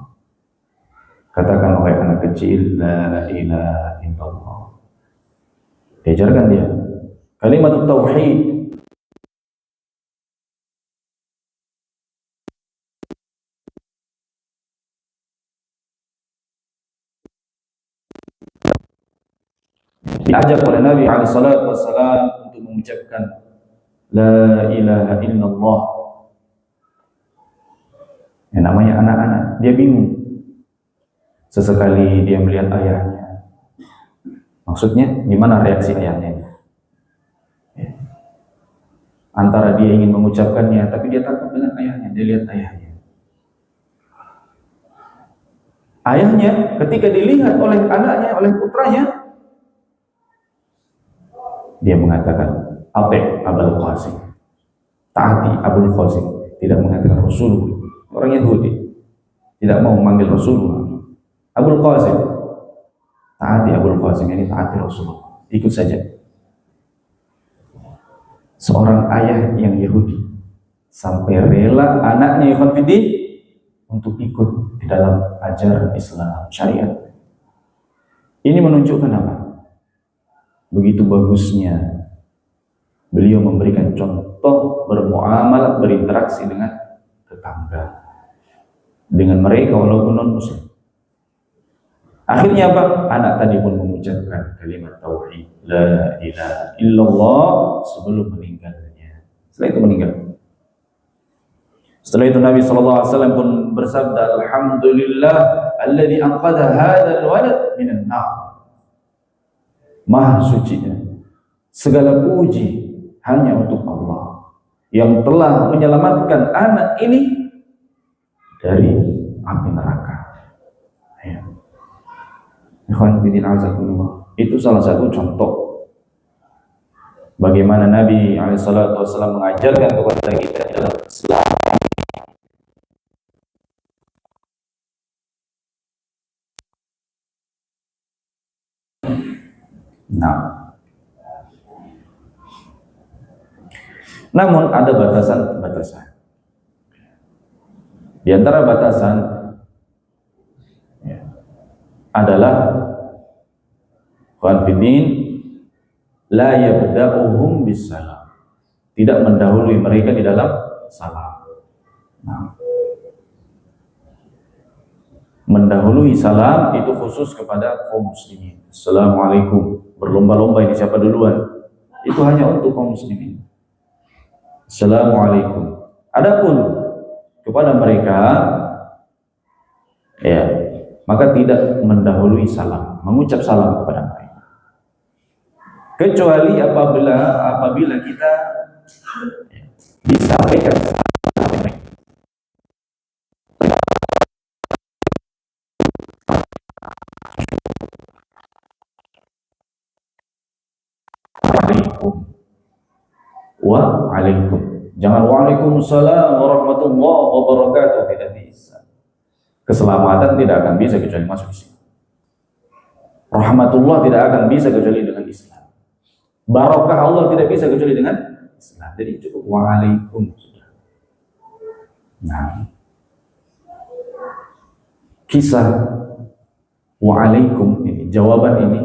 Katakan wahai anak kecil, la ilaha illallah. Diajarkan dia kalimat tauhid. Diajak oleh Nabi alaihissalatu wassalam untuk mengucapkan la ilaha illallah. Yang namanya anak-anak, dia bingung. Sesekali dia melihat ayahnya. Maksudnya, gimana reaksi ayahnya? Ya. Antara dia ingin mengucapkannya, tapi dia takut dengan ayahnya. Dia lihat ayahnya. Ayahnya ketika dilihat oleh anaknya, oleh putranya, dia mengatakan, "Ati Abul Qasim." Taati Abul Qasim. Tidak mengatakan Rasul. Orang Yahudi tidak mau memanggil Rasulullah. Abul Qasim. Taati Abul Qasim, ini taati Rasulullah. Ikut saja. Seorang ayah yang Yahudi sampai rela anaknya ikhwan fillah untuk ikut di dalam ajaran Islam syariat. Ini menunjukkan apa? Begitu bagusnya beliau memberikan contoh bermuamalah, berinteraksi dengan tetangga, dengan mereka walaupun non muslim. Akhirnya apa? Anak tadi pun mengucapkan kalimat tauhid la ilaha illallah sebelum meninggalnya. Setelah itu meninggal. Setelah itu Nabi SAW pun bersabda, "Alhamdulillah alladzi anqadha hadzal walad minan nar." Maha sucinya segala puji hanya untuk Allah yang telah menyelamatkan anak ini dari api neraka. Ya. Ikhwan fillah azakumullah. Itu salah satu contoh bagaimana Nabi SAW mengajarkan kepada kita dalam Islam. Nah, namun ada batasan-batasan. Di antara batasan ya, adalah qanfidin la yabda'uhum bisalam. Tidak mendahului mereka di dalam salam. Nah, mendahului salam itu khusus kepada kaum muslimin. Assalamualaikum berlomba-lomba ini siapa duluan. Itu hanya untuk kaum muslimin. Assalamualaikum. Adapun kepada mereka, ya, maka tidak mendahului salam, mengucap salam kepada mereka. Kecuali apabila kita disampaikan Waalaikum wa alaikum. Jangan waalaikumsalam warahmatullahi wabarakatuh, tidak bisa. Keselamatan tidak akan bisa kecuali masuk Islam. Rahmatullah tidak akan bisa kecuali dengan Islam. Barakah Allah tidak bisa kecuali dengan Islam. Jadi cukup waalaikum sudah. Nah, kisah waalaikum ini, jawaban ini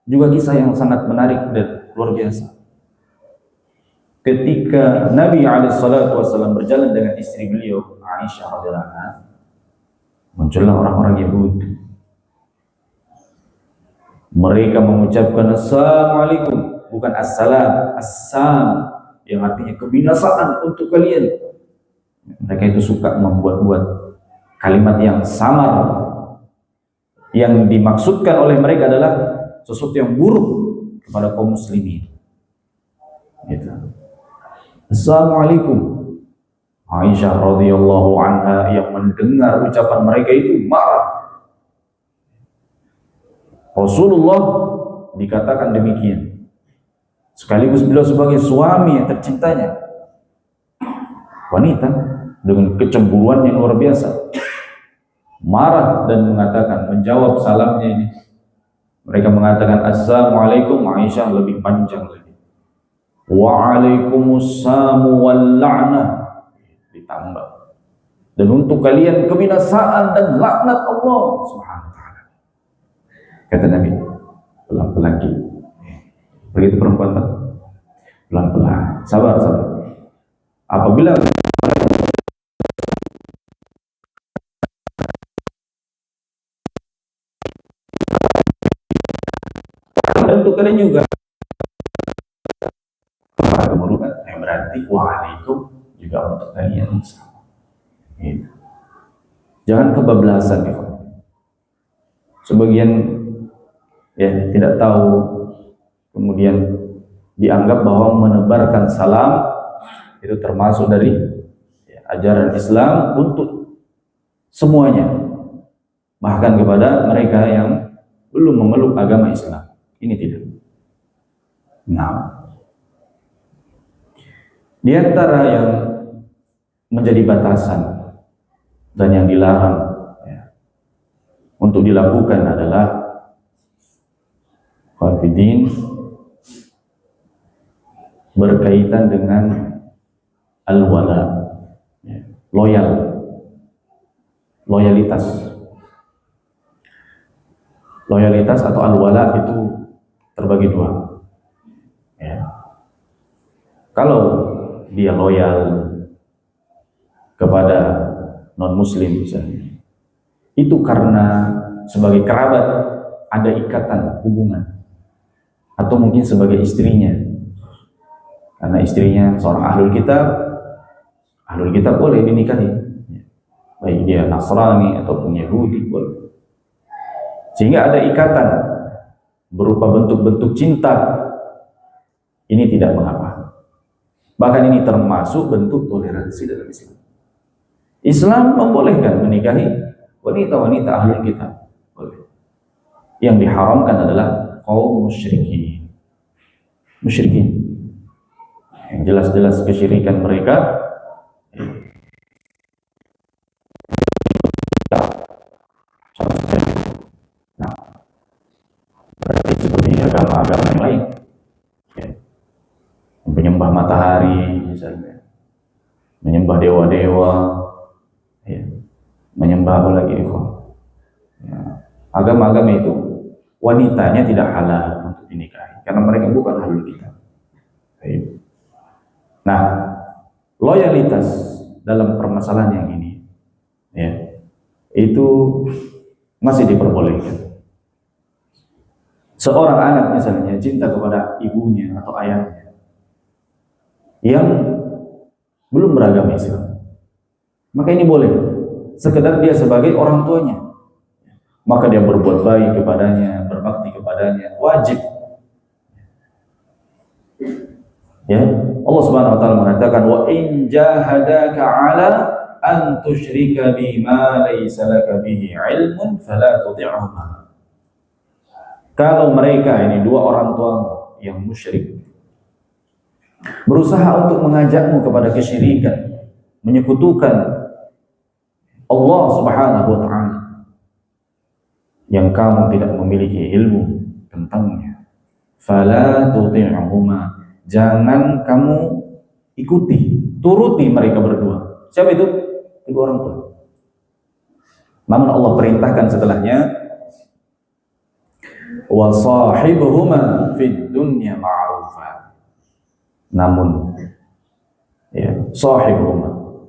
juga kisah yang sangat menarik dan luar biasa. Ketika Nabi SAW berjalan dengan istri beliau Aisyah radhiyallahu anha, muncullah orang-orang Yahudi. Mereka mengucapkan assalamualaikum, bukan assalam, assam, yang artinya kebinasaan untuk kalian. Mereka itu suka membuat-buat kalimat yang samar. Yang dimaksudkan oleh mereka adalah sesuatu yang buruk kepada kaum muslimin. Gitu. Assalamualaikum. Aisyah radhiyallahu anha yang mendengar ucapan mereka itu marah. Rasulullah dikatakan demikian. Sekaligus beliau sebagai suami yang tercintanya. Wanita dengan kecemburuan yang luar biasa. Marah dan mengatakan, menjawab salamnya ini. Mereka mengatakan assalamualaikum, Aisyah lebih panjang lagi. Waalaikumsalam wal la'nah, ditambah. Dan untuk kalian kebinasaan dan laknat Allah Subhanahu wa taala. Kata Nabi, pelan-pelan gitu. Begitu perempuan, pelan-pelan, sabar. Apabila untuk kalian juga keburukan, yang berarti waalaikum juga untuk kalian sama. Gitu. Jangan kebablasan ya. Sebagian ya tidak tahu, kemudian dianggap bahwa menebarkan salam itu termasuk dari ajaran Islam untuk semuanya, bahkan kepada mereka yang belum memeluk agama Islam. Ini tidak. Nah, di antara yang menjadi batasan dan yang dilarang untuk dilakukan adalah khafidin berkaitan dengan al-wala, loyalitas atau al-wala itu terbagi dua. Kalau dia loyal kepada non-muslim misalnya, itu karena sebagai kerabat ada ikatan hubungan, atau mungkin sebagai istrinya, karena istrinya seorang ahlul kitab boleh dinikahi, baik dia Nasrani ataupun Yahudi boleh, sehingga ada ikatan berupa bentuk-bentuk cinta. Ini tidak mengapa. Bahkan ini termasuk bentuk toleransi dalam Islam. Islam membolehkan menikahi wanita-wanita ahlul kitab. Boleh. Yang diharamkan adalah kaum musyrikin. Yang jelas-jelas kesyirikan mereka. Nah, berarti seperti agama-agama yang lain. Menyembah matahari misalnya, menyembah dewa-dewa, menyembah apa lagi agama-agama itu wanitanya tidak halal untuk dinikahi karena mereka bukan ahlul kitab. Nah, loyalitas dalam permasalahan yang ini itu masih diperbolehkan seorang anak misalnya cinta kepada ibunya atau ayahnya yang belum beragama Islam, maka ini boleh sekedar dia sebagai orang tuanya, maka dia berbuat baik kepadanya, berbakti kepadanya, wajib. Ya, Allah Subhanahu wa taala mengatakan wa in jahadaka 'ala an tusyrika bima laysa laka bihi 'ilmun fala tuti'huma. Kalau mereka ini dua orang tua yang musyrik berusaha untuk mengajakmu kepada kesyirikan, menyekutukan Allah Subhanahu wa taala yang kamu tidak memiliki ilmu tentangnya, fala tuti'huma, jangan kamu ikuti, turuti mereka berdua. Siapa itu? Kedua orang tua. Namun Allah perintahkan setelahnya, wa sahibuhuma fid dunya ma'rufa. Namun ya, sahibuhuma,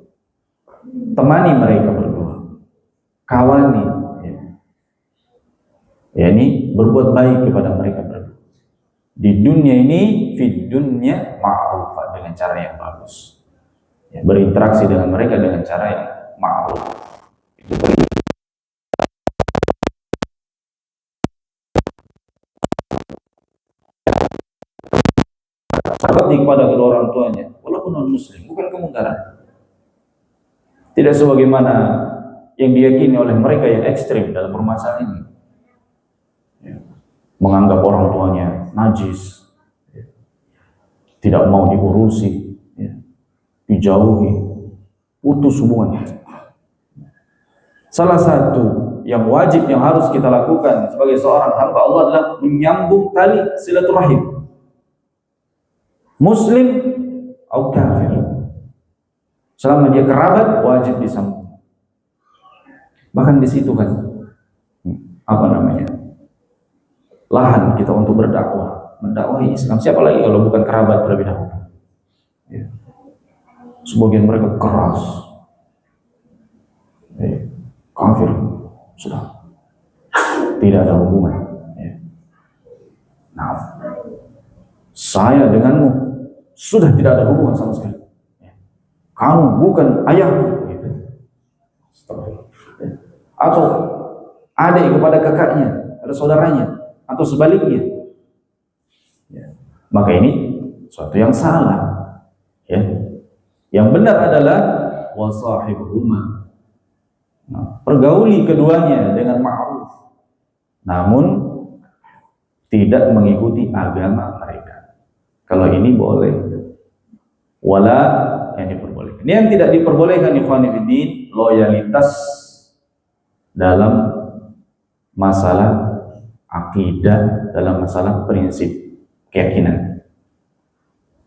temani mereka berdua, kawani, ya ini berbuat baik kepada mereka berdua di dunia ini, fid dunya ma'rufa, dengan cara yang bagus, ya, berinteraksi dengan mereka dengan cara yang ma'ruf. Itu berbakti kepada kedua orang tuanya walaupun non muslim, bukan kemungkaran. Tidak sebagaimana yang diyakini oleh mereka yang ekstrim dalam permasalahan ini, ya, menganggap orang tuanya najis, ya, tidak mau diurusi, ya, dijauhi, putus hubungannya. Salah satu yang wajib yang harus kita lakukan sebagai seorang hamba Allah adalah menyambung tali silaturahim, muslim atau kafir, selama dia kerabat wajib disambung. Bahkan di situ kan apa namanya, lahan kita untuk berdakwah, mendakwahi Islam. Siapa lagi kalau bukan kerabat terlebih dahulu, ya. Sebagian mereka keras, kafir, sudah tidak ada hubungan, ya. Nah, saya denganmu sudah tidak ada hubungan sama sekali, ya. Kamu bukan ayahku, gitu. Atau adik kepada kakaknya, ada saudaranya, atau sebaliknya, ya. Maka ini suatu yang salah, ya. Yang benar adalah wasahibuhuma, nah, pergauli keduanya dengan ma'ruf, namun tidak mengikuti agama mereka. Kalau ini boleh, wala yang diperbolehkan. Yang tidak diperbolehkan, ikhwan fillah, loyalitas dalam masalah akidah, dalam masalah prinsip keyakinan,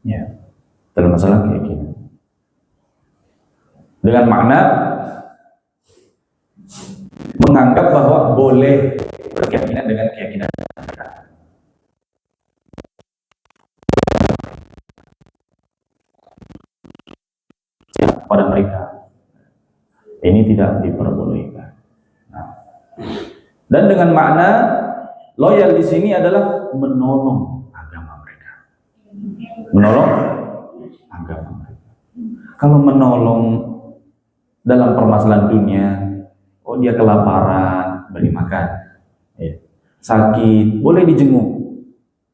ya, dalam masalah keyakinan, dengan makna menganggap bahwa boleh berkeyakinan dengan keyakinan mereka. Pada mereka ini tidak diperbolehkan. Nah, dan dengan makna loyal di sini adalah menolong agama mereka, menolong agama mereka. Kalau menolong dalam permasalahan dunia, oh dia kelaparan, beri makan, ya. Sakit, boleh dijenguk,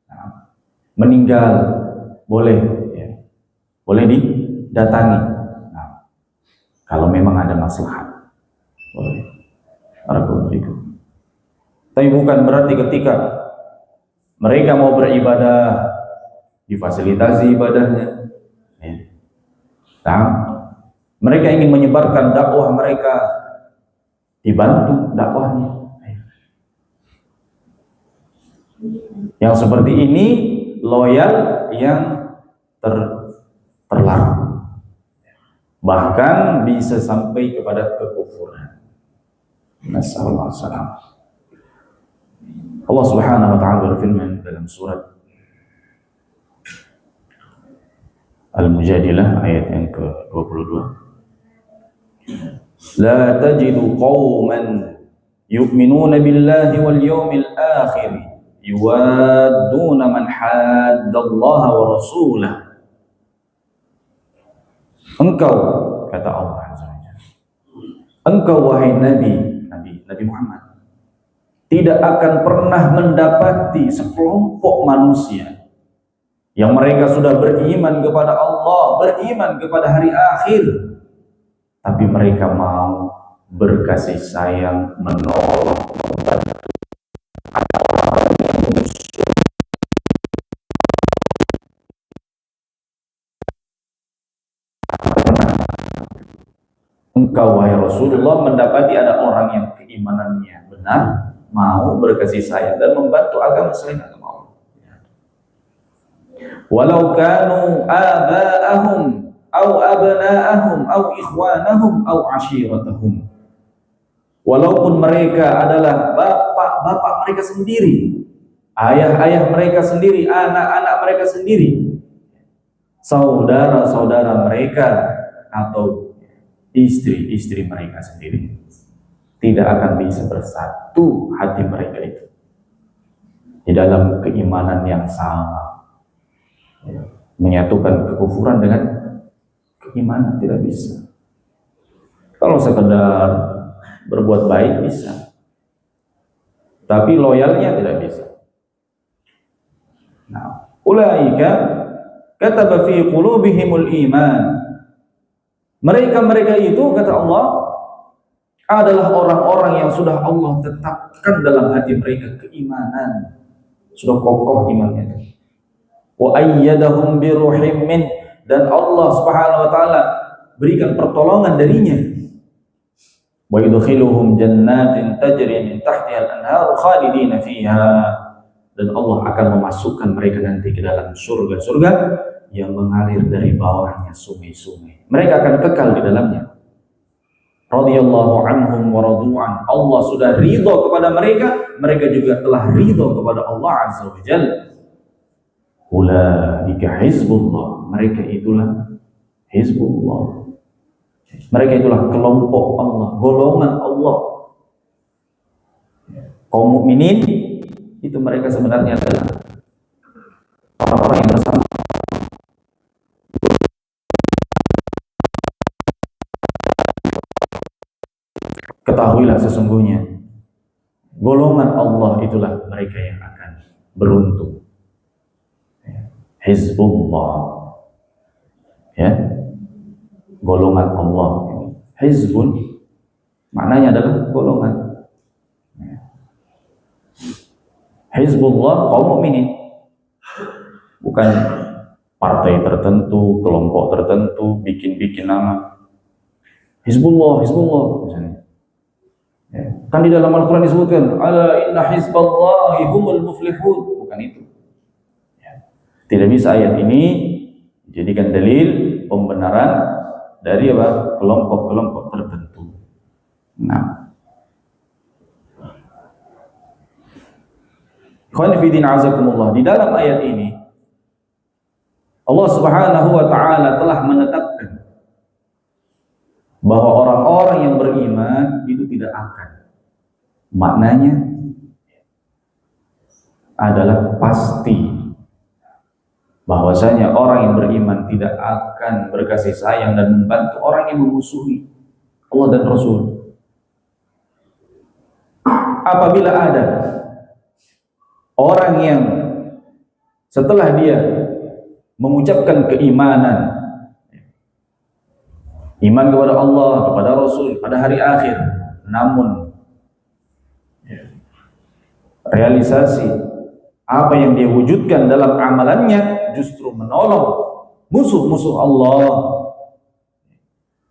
nah, meninggal, boleh, ya, boleh didatangi. Nah, kalau memang ada maslahat, boleh. Tapi bukan berarti ketika mereka mau beribadah difasilitasi ibadahnya, ya. Nah, mereka ingin menyebarkan dakwah mereka, dibantu dakwahnya. Yang seperti ini loyal yang terlarang, bahkan bisa sampai kepada kekufuran. Nasallallahu alaihi wasallam. Allah Subhanahu wa taala berfirman dalam surat Al-Mujadilah ayat yang ke-22, la tajidu qauman yu'minuna billahi wal yawmil akhir yuwadduna man haddallaha wa rasulah. Engkau, kata Allah Azza wa Jalla, engkau wahai Nabi Muhammad, tidak akan pernah mendapati sekelompok manusia yang mereka sudah beriman kepada Allah, beriman kepada hari akhir, tapi mereka mau berkasih sayang, menolong, membantu orang yang musuh. Engkau wahai Rasulullah mendapati ada orang yang keimanannya benar, mau berkasih sayang dan membantu agama selain agama Allah. Walau kanu aba'ahum au abna'ahum au ikhwanahum au ashiratahum. Walaupun mereka adalah bapak-bapak mereka sendiri, ayah-ayah mereka sendiri, anak-anak mereka sendiri, saudara-saudara mereka atau istri-istri mereka sendiri, tidak akan bisa bersatu hati mereka itu di dalam keimanan yang sama. Menyatukan kekufuran dengan keimanan tidak bisa. Kalau sekedar berbuat baik bisa, tapi loyalnya tidak bisa. Nah, ulaika kataba fi qulubihimul iman. Mereka itu, kata Allah, adalah orang-orang yang sudah Allah tetapkan dalam hati mereka keimanan, sudah kokoh imannya. Wa ayyadahum bi ruhim min, dan Allah Subhanahu wa taala berikan pertolongan darinya. Wa yudkhiluhum jannatin tajri min tahtiha al-anharu khalidina fiha, dan Allah akan memasukkan mereka nanti ke dalam surga-surga yang mengalir dari bawahnya sungai-sungai. Mereka akan kekal di dalamnya. Radhiyallahu anhum wa radu'an. Allah sudah ridha kepada mereka, mereka juga telah ridha kepada Allah Azza wa Jalla. Ulaika hizbullah. Mereka itulah hizbullah. Mereka itulah kelompok Allah, golongan Allah. Kaum mukminin itu mereka sebenarnya adalah orang-orang yang bersama. Ketahuilah sesungguhnya golongan Allah itulah mereka yang akan beruntung. Hizbullah, ya, golongan Allah. Hizbun maknanya adalah golongan. Hizbullah kaum mukminin, bukan partai tertentu, kelompok tertentu, bikin nama. Hizbullah misalnya. Ya. Kan di dalam Al-Quran disebutkan ala inna hizballahi humul muflihun, bukan itu. Ya. Tidak bisa ayat ini dijadikan dalil pembenaran dari apa? Kelompok-kelompok tertentu. Nah, ikhwan fillah azakumullah, di dalam ayat ini Allah Subhanahu wa taala telah menetapkan bahwa orang-orang yang beriman itu tidak akan, maknanya adalah pasti bahwasanya orang yang beriman tidak akan berkasih sayang dan membantu orang yang memusuhi Allah dan Rasul. Apabila ada orang yang setelah dia mengucapkan keimanan, iman kepada Allah, kepada Rasul, pada hari akhir, namun realisasi apa yang dia wujudkan dalam amalannya justru menolong musuh-musuh Allah,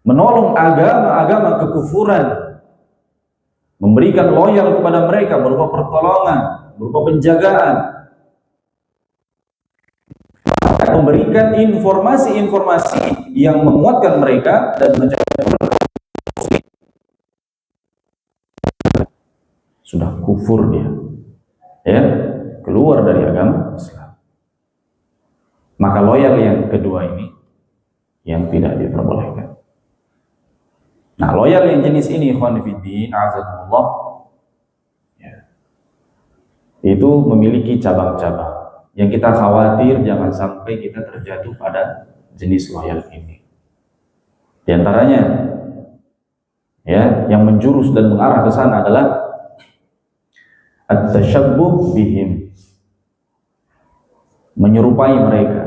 menolong agama-agama kekufuran, memberikan loyal kepada mereka berupa pertolongan, berupa penjagaan, memberikan informasi-informasi yang menguatkan mereka dan sudah kufur dia, ya, keluar dari agama Islam. Maka loyal yang kedua ini yang tidak diperbolehkan. Nah, loyal yang jenis ini, ikhwan fillah, azakumullah, ya, itu memiliki cabang-cabang yang kita khawatir jangan sampai kita terjatuh pada jenis loyal ini. Di antaranya ya, yang menjurus dan mengarah ke sana adalah at-tashabbuh bihim, menyerupai mereka.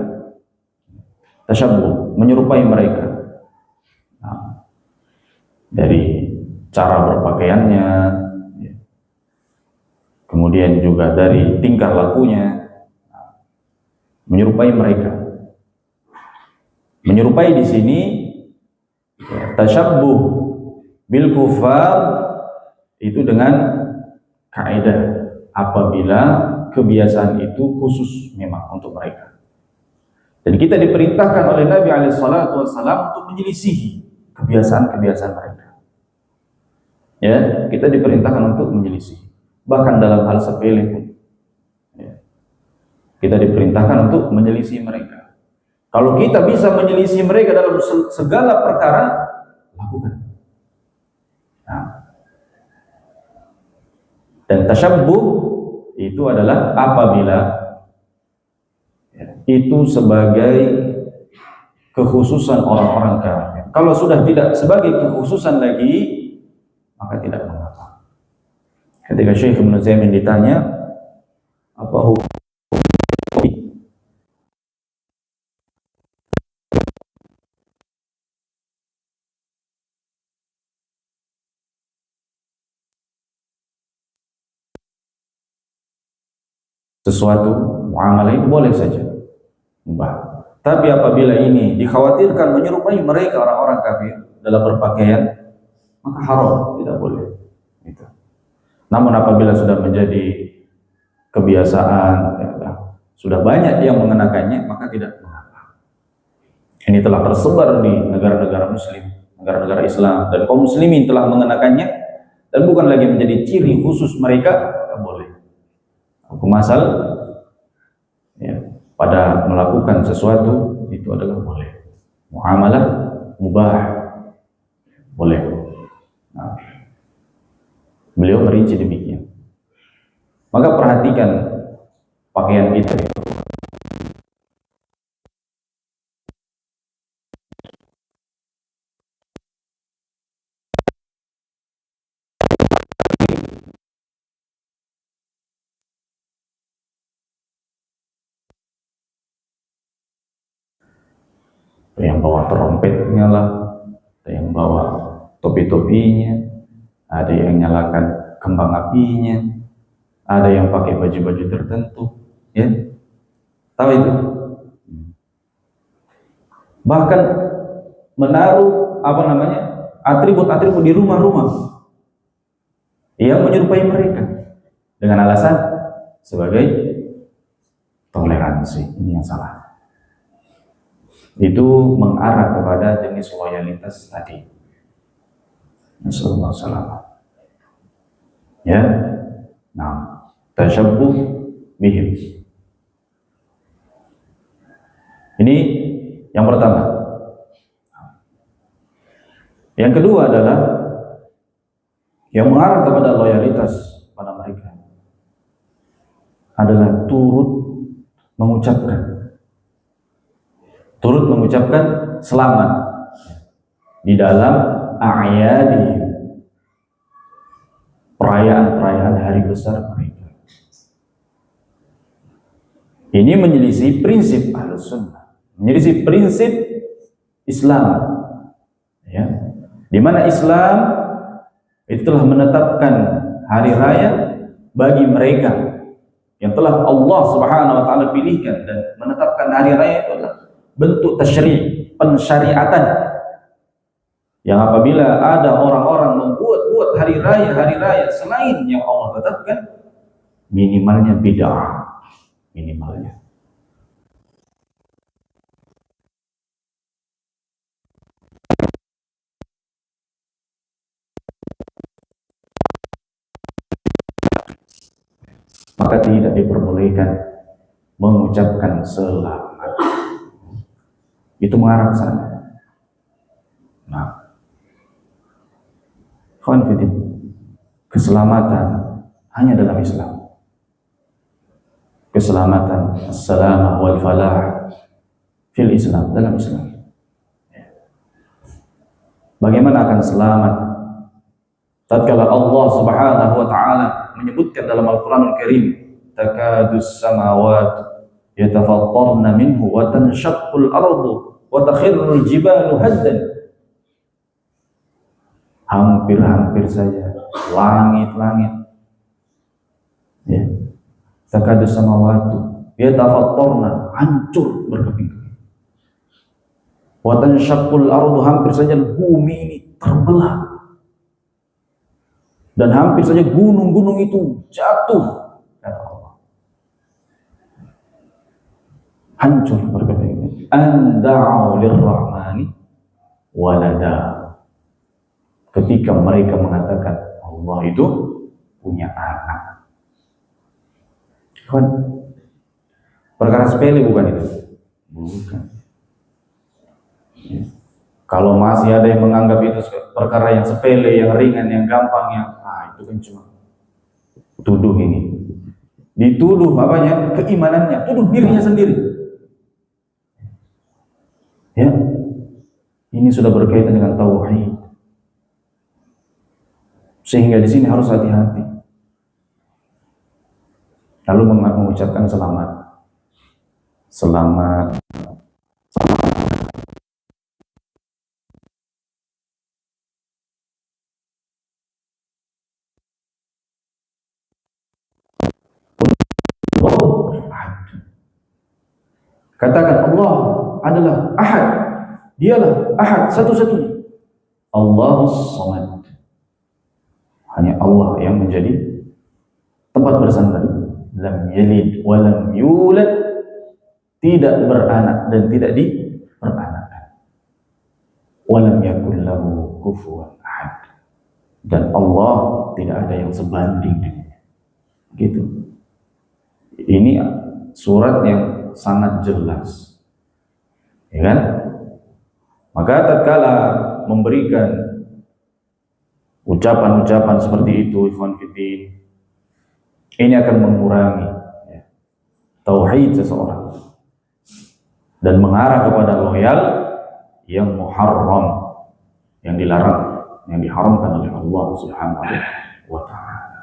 Tashabbuh, menyerupai mereka. Nah, dari cara berpakaiannya, kemudian juga dari tingkah lakunya, menyerupai mereka. Menyerupai di sini ya, tasyabbuh bil kufar itu dengan kaidah apabila kebiasaan itu khusus memang untuk mereka. Dan kita diperintahkan oleh Nabi SAW untuk menyelisihi kebiasaan-kebiasaan mereka. Ya, kita diperintahkan untuk menyelisihi. Bahkan dalam hal sepele pun, ya, kita diperintahkan untuk menyelisihi mereka. Kalau kita bisa menyelisih mereka dalam segala perkara, lakukan. Nah, dan tasyabbuh itu adalah apabila itu sebagai kekhususan orang-orang kafir. Kalau sudah tidak sebagai kekhususan lagi, maka tidak mengapa. Ketika Syekh Ibnu Utsaimin ditanya apa hukum sesuatu muamalah itu, boleh saja mubah. Tapi apabila ini dikhawatirkan menyerupai mereka orang-orang kafir dalam berpakaian, maka haram, tidak boleh. Gitu. Namun apabila sudah menjadi kebiasaan, ya, sudah banyak yang mengenakannya, maka tidak mengapa. Ini telah tersebar di negara-negara Muslim, negara-negara Islam, dan kaum muslimin telah mengenakannya, dan bukan lagi menjadi ciri khusus mereka, tidak boleh. Hukum asal ya, pada melakukan sesuatu itu adalah boleh. Muamalah mubah, boleh. Nah, beliau merinci demikian. Maka perhatikan pakaian kita. Ada yang bawa trompetnya lah, ada yang bawa topi-topinya, ada yang nyalakan kembang apinya, ada yang pakai baju-baju tertentu, ya, tahu itu. Bahkan menaruh atribut-atribut di rumah-rumah yang menyerupai mereka dengan alasan sebagai toleransi. Ini yang salah. Itu mengarah kepada jenis loyalitas tadi. Nasallallahu alaihi wasallam. Ya. Nah, tasyabbuh bihim. Ini yang pertama. Yang kedua adalah yang mengarah kepada loyalitas pada mereka adalah turut mengucapkan selamat di dalam a'yadihim, perayaan-perayaan hari besar mereka. Ini menyelisih prinsip Ahlus Sunnah, menyelisih prinsip Islam, ya, di mana Islam itu telah menetapkan hari raya bagi mereka yang telah Allah Subhanahu wa taala pilihkan, dan menetapkan hari raya itu adalah bentuk tasyri', pensyariatan, yang apabila ada orang-orang membuat hari raya selain yang Allah tetapkan, minimalnya bid'ah, minimalnya. Maka tidak diperbolehkan mengucapkan selamat. Itu mengarah ke sana. Nah, keselamatan hanya dalam Islam. keselamatan, as-salamah wal falah fil Islam, dalam Islam. Bagaimana akan selamat tatkala Allah Subhanahu wa taala menyebutkan dalam Al-Qur'anul Karim, takadus samawati yatafattarna minhu wa tanshaqqul ardu wa takhirrul jibalu haddan. Hampir-hampir saja langit-langit, ya, takadus samawati yatafattarna, hancur berkeping-keping. Wa tanshaqqul ardu, hampir saja bumi ini terbelah. Dan hampir saja gunung-gunung itu jatuh, kata Allah. Hancur berkeping-keping. An da'u lirrahmani walada. Ketika mereka mengatakan Allah itu punya anak. Kan perkara sepele bukan itu? Bukan. Kalau masih ada yang menganggap itu perkara yang sepele, yang ringan, yang gampang, yang itu kan cuma tuduh ini. Dituduh apanya? Keimanannya, tuduh dirinya sendiri. Ya, ini sudah berkaitan dengan tauhid. Sehingga di sini harus hati-hati. Lalu mengucapkan selamat. Selamat. Katakan Allah adalah Ahad. Dialah Ahad, satu-satunya. Allahus Samad. Hanya Allah yang menjadi tempat bersandar. Lam yalid wa lam yulad, tidak beranak dan tidak diperanakan. Wa lam yakul lahu kufuwan ahad. Dan Allah tidak ada yang sebanding dengannya. Gitu. Ini surat yang sangat jelas, ya kan? Maka tatkala memberikan ucapan-ucapan seperti itu, ikhwan fillah, ini akan mengurangi, ya, tauhid seseorang dan mengarah kepada loyal yang muharram, yang dilarang, yang diharamkan oleh Allah Subhanahu wa taala.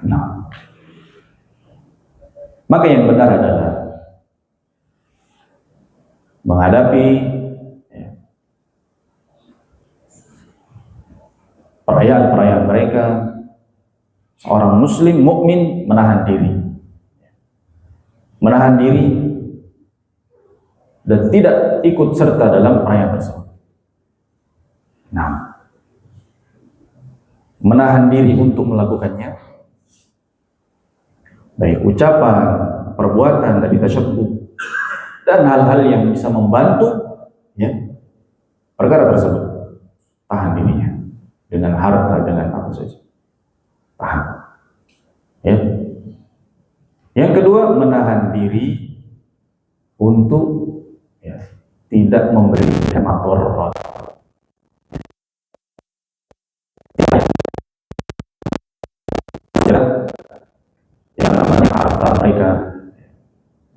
Nah, maka yang benar adalah menghadapi, ya, perayaan-perayaan mereka, seorang muslim mukmin menahan diri dan tidak ikut serta dalam perayaan tersebut. Nah, menahan diri untuk melakukannya, baik ucapan, perbuatan dari tasyabbuh dan hal-hal yang bisa membantu, ya, perkara tersebut. Tahan dirinya dengan harta, dengan apa saja. Tahan. Ya. Yang kedua, menahan diri untuk, ya, tidak memberikan madarat. Yang namanya harta mereka,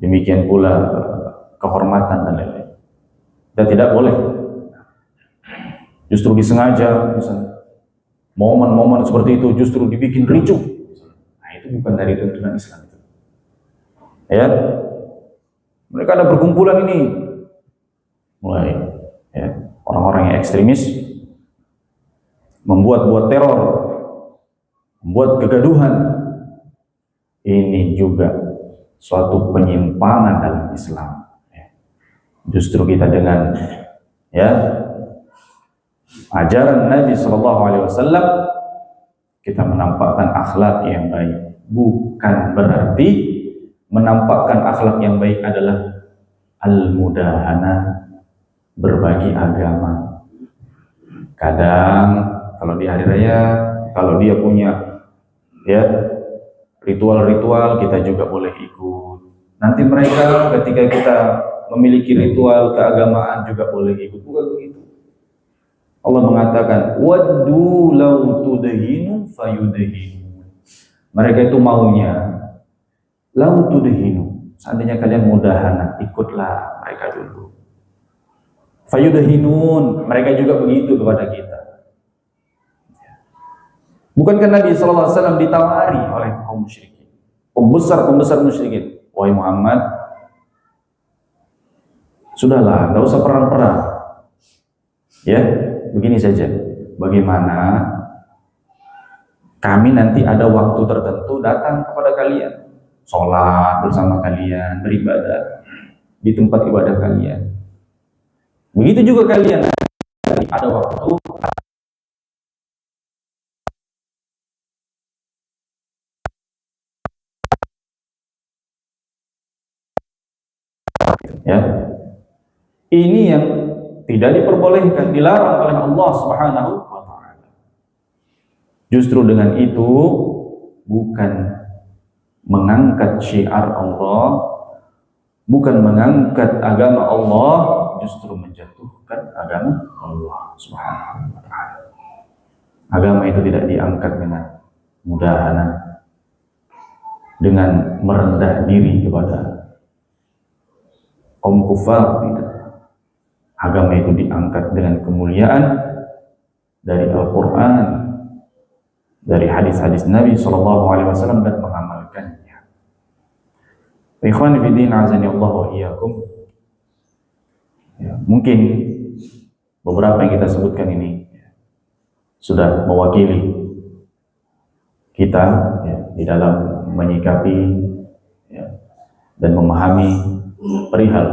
demikian pula kehormatan dan lain-lain. Dan tidak boleh justru disengaja, misalnya momen-momen seperti itu justru dibikin ricuh. Nah, itu bukan dari tuntunan Islam itu. Ya, mereka ada perkumpulan ini, mulai, ya, orang-orang yang ekstremis membuat teror, membuat kegaduhan. Ini juga suatu penyimpangan dalam Islam. Justru kita dengan, ya, ajaran Nabi SAW, kita menampakkan akhlak yang baik. Bukan berarti menampakkan akhlak yang baik adalah al-mudahana, berbagi agama. Kadang kalau di hari raya, kalau dia punya, ya, ritual-ritual, kita juga boleh ikut. Nanti mereka ketika kita memiliki ritual keagamaan juga boleh ikut. Bukan begitu. Allah mengatakan, waddu law tudhinu fayudhinu. Mereka itu maunya lau tudhinu, seandainya kalian mudahana, ikutlah mereka dulu. Fayudhinun, mereka juga begitu kepada kita. Bukankah Nabi SAW ditawari oleh kaum musyrikin, pembesar musyrikin, wahai Muhammad, sudahlah, nggak usah perang-perang. Ya, begini saja. Bagaimana kami nanti ada waktu tertentu datang kepada kalian, sholat bersama kalian, beribadah di tempat ibadah kalian. Begitu juga kalian ada waktu ya. Ini yang tidak diperbolehkan, dilarang oleh Allah Subhanahu wa taala. Justru dengan itu bukan mengangkat syiar Allah, bukan mengangkat agama Allah, justru menjatuhkan agama Allah Subhanahu wa taala. Agama itu tidak diangkat dengan mudahana, dengan merendah diri kepada kaum kufar, tidak. Agama itu diangkat dengan kemuliaan dari Al-Quran, dari hadis-hadis Nabi SAW, dan mengamalkannya. Ikhwan fillah, azani Allah wa iyyakum. Ya, mungkin beberapa yang kita sebutkan ini sudah mewakili kita ya, di dalam menyikapi ya, dan memahami perihal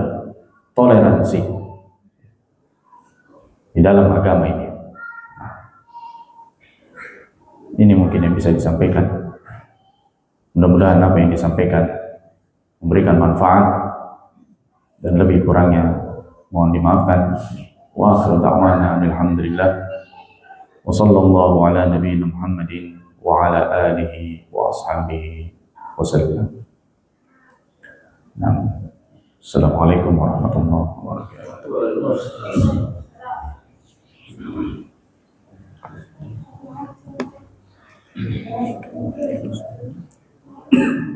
toleransi di dalam agama ini. Ini mungkin yang bisa disampaikan. Mudah-mudahan apa yang disampaikan memberikan manfaat, dan lebih kurangnya mohon dimaafkan. Wa akhiru da'wana alhamdulillah wa sallallahu ala nabiyina Muhammadin wa ala alihi wa ashabihi wa sallam. Assalamualaikum warahmatullahi wabarakatuh. Thank you.